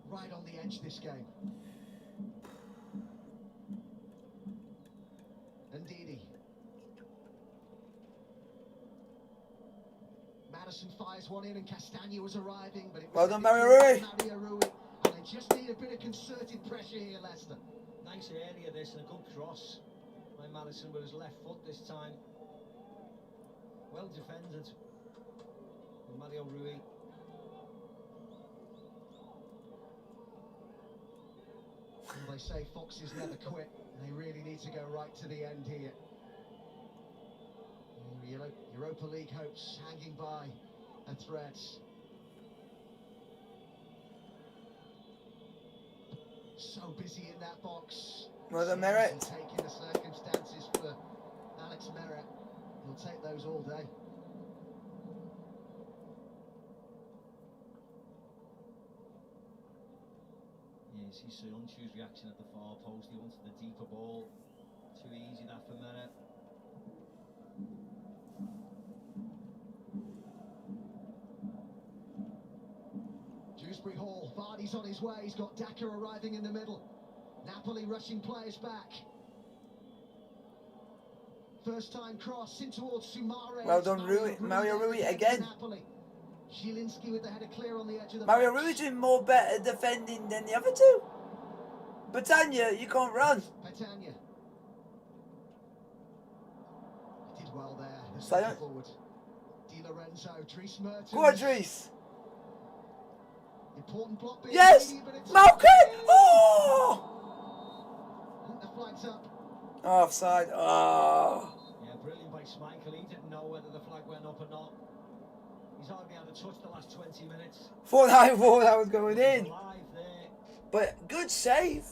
Right on the edge this game. Ndidi. Maddison fires one in and Castagna was arriving, but it was Well done, Mario Rui. And they just need a bit of concerted pressure here, Leicester. Nice area this and a good cross by Maddison with his left foot this time. Well defended by Mario Rui. Well, they say foxes never quit. They really need to go right to the end here. Europa League hopes hanging by a thread. So busy in that box. Well done, Merritt. Taking the circumstances for Alex Merritt. He'll take those all day. Yeah, you see Soyuncu's reaction at the far post. He wanted the deeper ball. Too easy that for Merritt. Dewsbury Hall, Vardy's on his way, he's got Daka arriving in the middle. Napoli rushing players back. First time cross in towards Sumare. Well done, Mario Rui again. Napoli. Zielinski with the header clear on the edge of the Mario box. Rui doing more better defending than the other two. Britannia, you can't run. Britannia. He did well there. The Silent. centre forward. Di Lorenzo, Dries Mertens. Go on, Dries. Important block being Yes! made, but it's Malcolm! Oh! The flag's up. Offside. Oh. Yeah, brilliant by Schmeichel. He didn't know whether the flag went up or not. He's hardly had a touch the last 20 minutes. Thought that was going in. Alive there. But good save.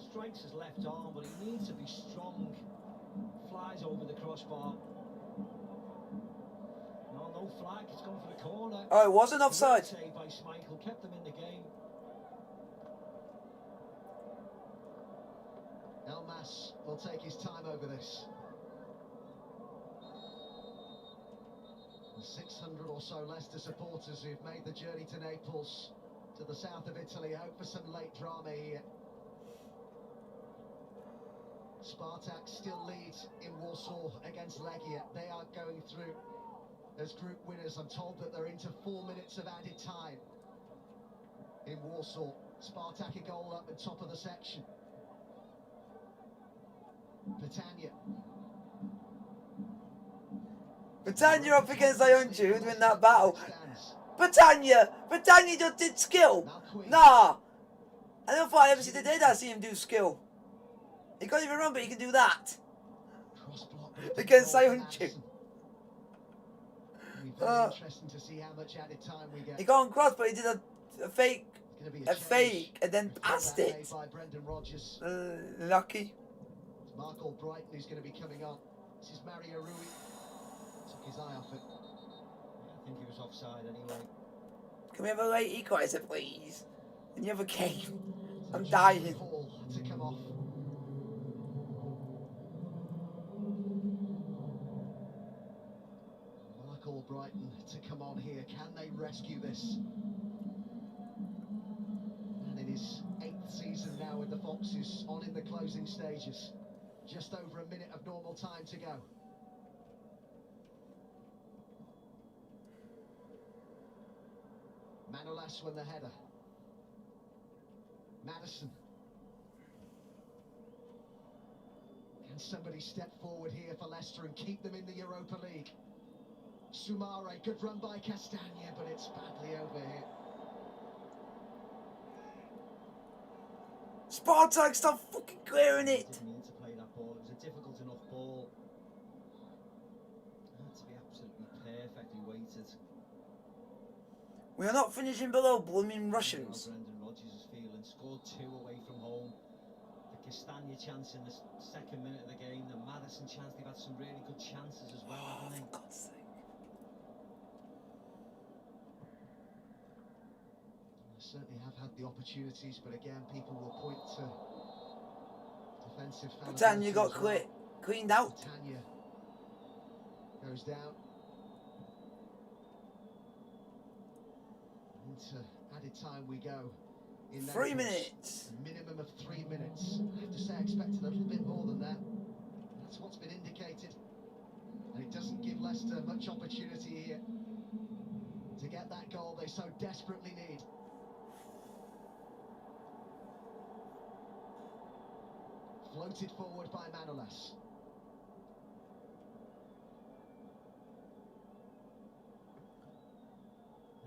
Strikes his left arm, but he needs to be strong. Flies over the crossbar. No flag. It's gone for the corner. Oh, it wasn't offside. Great save by Schmeichel. Kept them in the game. Elmas will take his time over this. The 600 or so Leicester supporters who've made the journey to Naples, to the south of Italy, hope for some late drama here. Spartak still leads in Warsaw against Legia. They are going through as group winners. I'm told that they're into 4 minutes of added time in Warsaw. Spartak a goal up at top of the section. Britannia. Britannia up against Ionju to win that battle. Britannia just did skill. Nah. I don't think I ever see the day that I see him do skill. He can't even run, but he can do that. Against Ionju. Interesting to see how much added time we get. He got on cross, but he did a fake, and then passed it. By Brendan Rodgers. Lucky. It's Mark Albrighton who's going to be coming on. This is Mario Rui. Took his eye off it. Yeah, I think he was offside anyway. Can we have a late equaliser, please? In the other game. I'm dying. Hall to come off. call Brighton to come on here. Can they rescue this? And in his 8th season now with the Foxes, on in the closing stages. Just over a minute of normal time to go. Manolas won the header. Maddison. Can somebody step forward here for Leicester and keep them in the Europa League? Sumare, good run by Castagna, but it's badly over here. Spartak, stop fucking clearing it! Didn't mean to play that ball. It was a difficult enough ball. It had to be absolutely perfectly weighted. We are not finishing below blooming Russians. Brendan Rodgers is feeling. Scored 2 away from home. The Castagna chance in the 2nd minute of the game. The Maddison chance. They've had some really good chances as well, haven't they? For God's sake. Certainly have had the opportunities, but again, people will point to defensive foul. Britannia got cleaned out. Britannia goes down. Into added time we go. In 3 minutes. A minimum of 3 minutes. I have to say, I expected a little bit more than that. That's what's been indicated. And it doesn't give Leicester much opportunity here to get that goal they so desperately need. Floated forward by Manolas.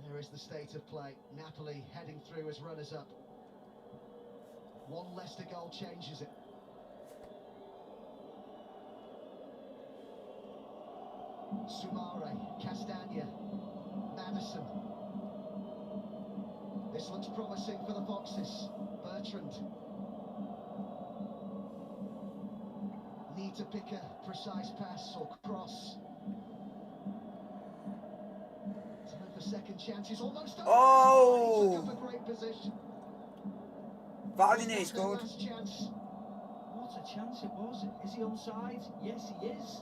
There is the state of play. Napoli heading through as runners-up. 1 Leicester goal changes it. Sumare, Castagna, Maddison. This looks promising for the Foxes. Bertrand. Need to pick a precise pass or cross. Time for second chances, almost over. Oh! He took up a great position. Wagner scored. Last chance. What a chance it was. Is he onside? Yes, he is.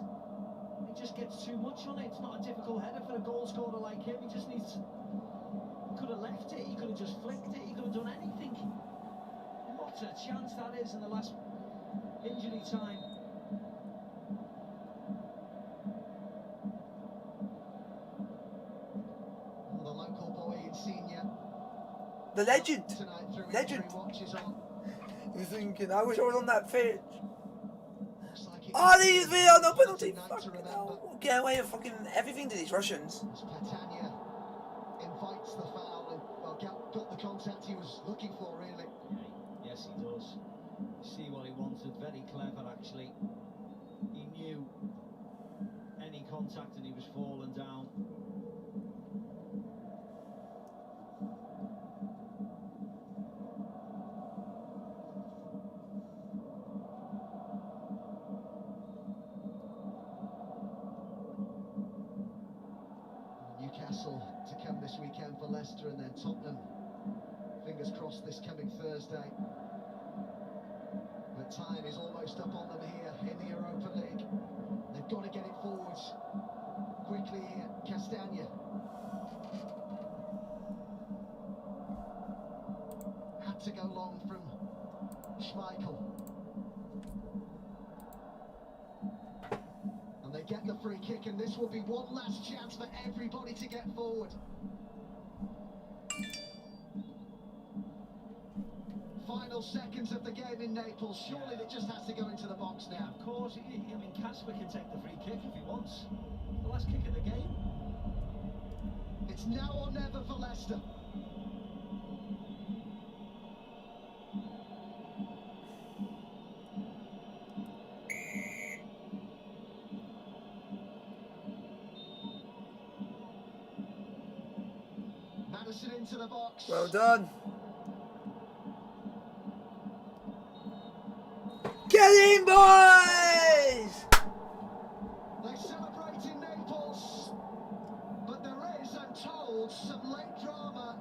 He just gets too much on it. It's not a difficult header for a goal scorer like him. He just needs to... He could have left it. He could have just flicked it. He could have done anything. What a chance that is in the last injury time. The local boy in senior. The legend. Tonight through Legend. injury watches on. You're thinking, I wish I was on that pitch. Looks like it Oh, is these VR, no penalty. tonight to Fucking remember. hell. Get away with fucking everything to these Russians. As Patania invites the foul and well, got the contact he was looking for, really. Yes, he does. See what he wanted. Very clever, actually. He knew any contact and he was falling down. Newcastle to come this weekend for Leicester, and then Tottenham, fingers crossed, this coming Thursday. But time is almost up on them here in the Europa League. They've got to get it forwards quickly here. Castagna. Had to go long from Schmeichel. And they get the free kick, and this will be one last chance for everybody to get forward. Final seconds of the game in Naples. Surely it just has to go into the box now. Of course, I mean, Casper can take the free kick if he wants. The last kick of the game. It's now or never for Leicester. Maddison into the box. Well done. Get in, boys! They celebrate in Naples, but there is, I'm told, some late drama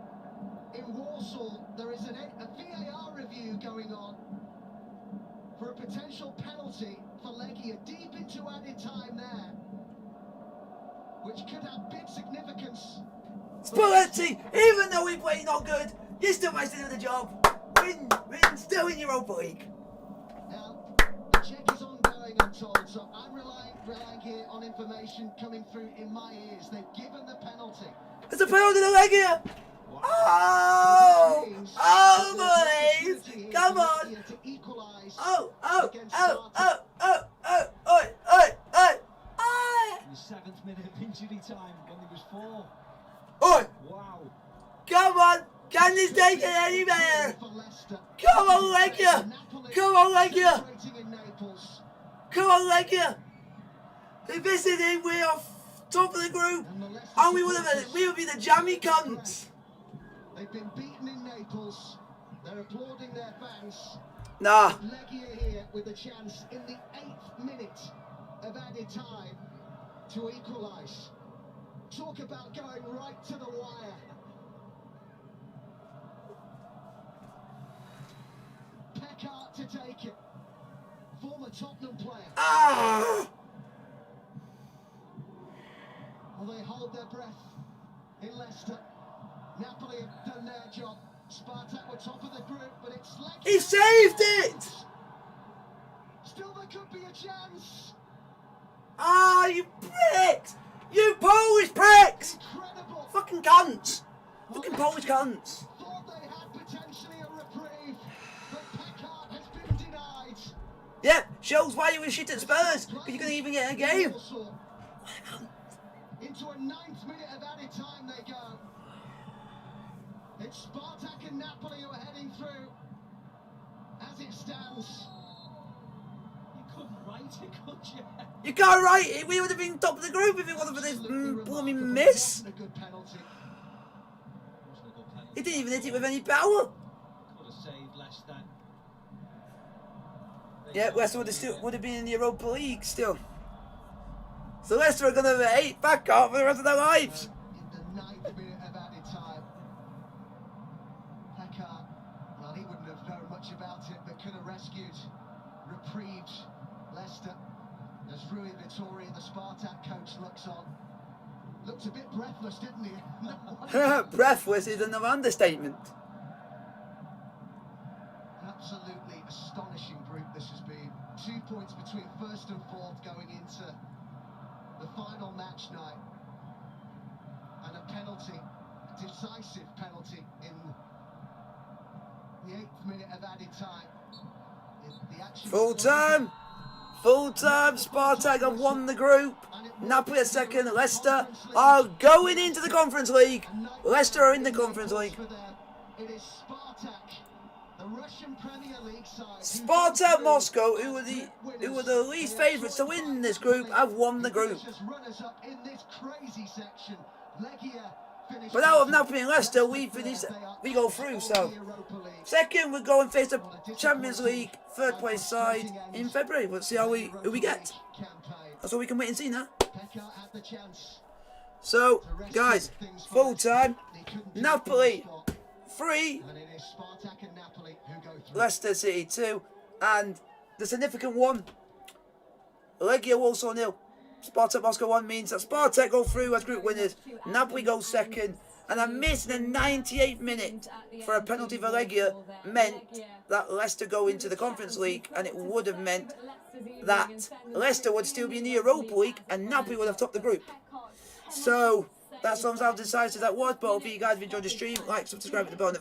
in Warsaw. There is a VAR review going on for a potential penalty for Legia deep into added time there. which could have big significance. Spalletti, even though we play not good, you still managed to do the job. Win, still in Europa League. Now, the check is ongoing, I'm told, so I'm relying here on information coming through in my ears. They've given the penalty. There's a penalty to Legia. Oh, boys, come on. Oh. In the 7th minute of injury time when there was 4. Oi, Wow. come on. Can this take it anywhere? Come on, Legia. Come on, Legia. Come on, Legia. If this is in, we're off top of the group, and we would be the jammy cunts. They've been beaten in Naples. They're applauding their fans. Nah. Legia here with a chance in the 8th minute of added time to equalise. Talk about going right to the wire. Peckart to take it. Former Tottenham player. Ah. Well, they hold their breath in Leicester. Napoli have done their job. Spartak were top of the group, but it's Legia. He saved it! Still, there could be a chance. Ah, you pricks! You Polish pricks! Incredible. Fucking cunts! Fucking Polish cunts! Thought they had potentially a reprieve, but Peckart has been denied. Yeah, shows why you were shit at Spurs, because you couldn't even get a game. Into a 9th minute of added time they go. It's Spartak and Napoli who are heading through. As it stands. You couldn't write it, could you? You can't write it. We would have been top of the group if it wasn't for this blooming miss. A good penalty. Wasn't a good penalty. He didn't even hit it with any power. Could have saved Leicester. Yeah, Leicester would have been in the Europa League still. So Leicester are going to hate Peckart for the rest of their lives. In the 9th minute of added time. Peckart, well, he wouldn't have known much about it, but could have rescued, reprieved Leicester. As Rui Vittori, the Spartak coach, looks on. Looked a bit breathless, didn't he? Breathless is another understatement. Absolutely astonishing group this has been. 2 points between 1st and 4th going into the final match night. And a penalty, a decisive penalty in the 8th minute of added time. The action Full time! Full time! Spartak have won the group. Napoli are second. Leicester are going into the Conference League. Leicester are in the Conference League. It is Spartak, the Russian Premier League side. Spartak Moscow, who were the least favourites to win this group, have won the group. Runners-up in this crazy section. Legia finished. But out of Napoli and Leicester, we go through. So second, we're going face the Champions League 3rd place side in February. We'll see who we get. That's all we can wait and see now. So, guys, full time. Napoli 3, Leicester City 2, and the significant one, Legia Warsaw 0. Spartak Moscow 1 means that Spartak go through as group winners, Napoli go second, and a miss in the 98th minute for a penalty for Legia meant that Leicester go into the Conference League, and it would have meant that Leicester would still be in the Europa League and Napoli would have topped the group. So that's how decisive that was. But hopefully you guys have enjoyed the stream. Like, subscribe to the bell.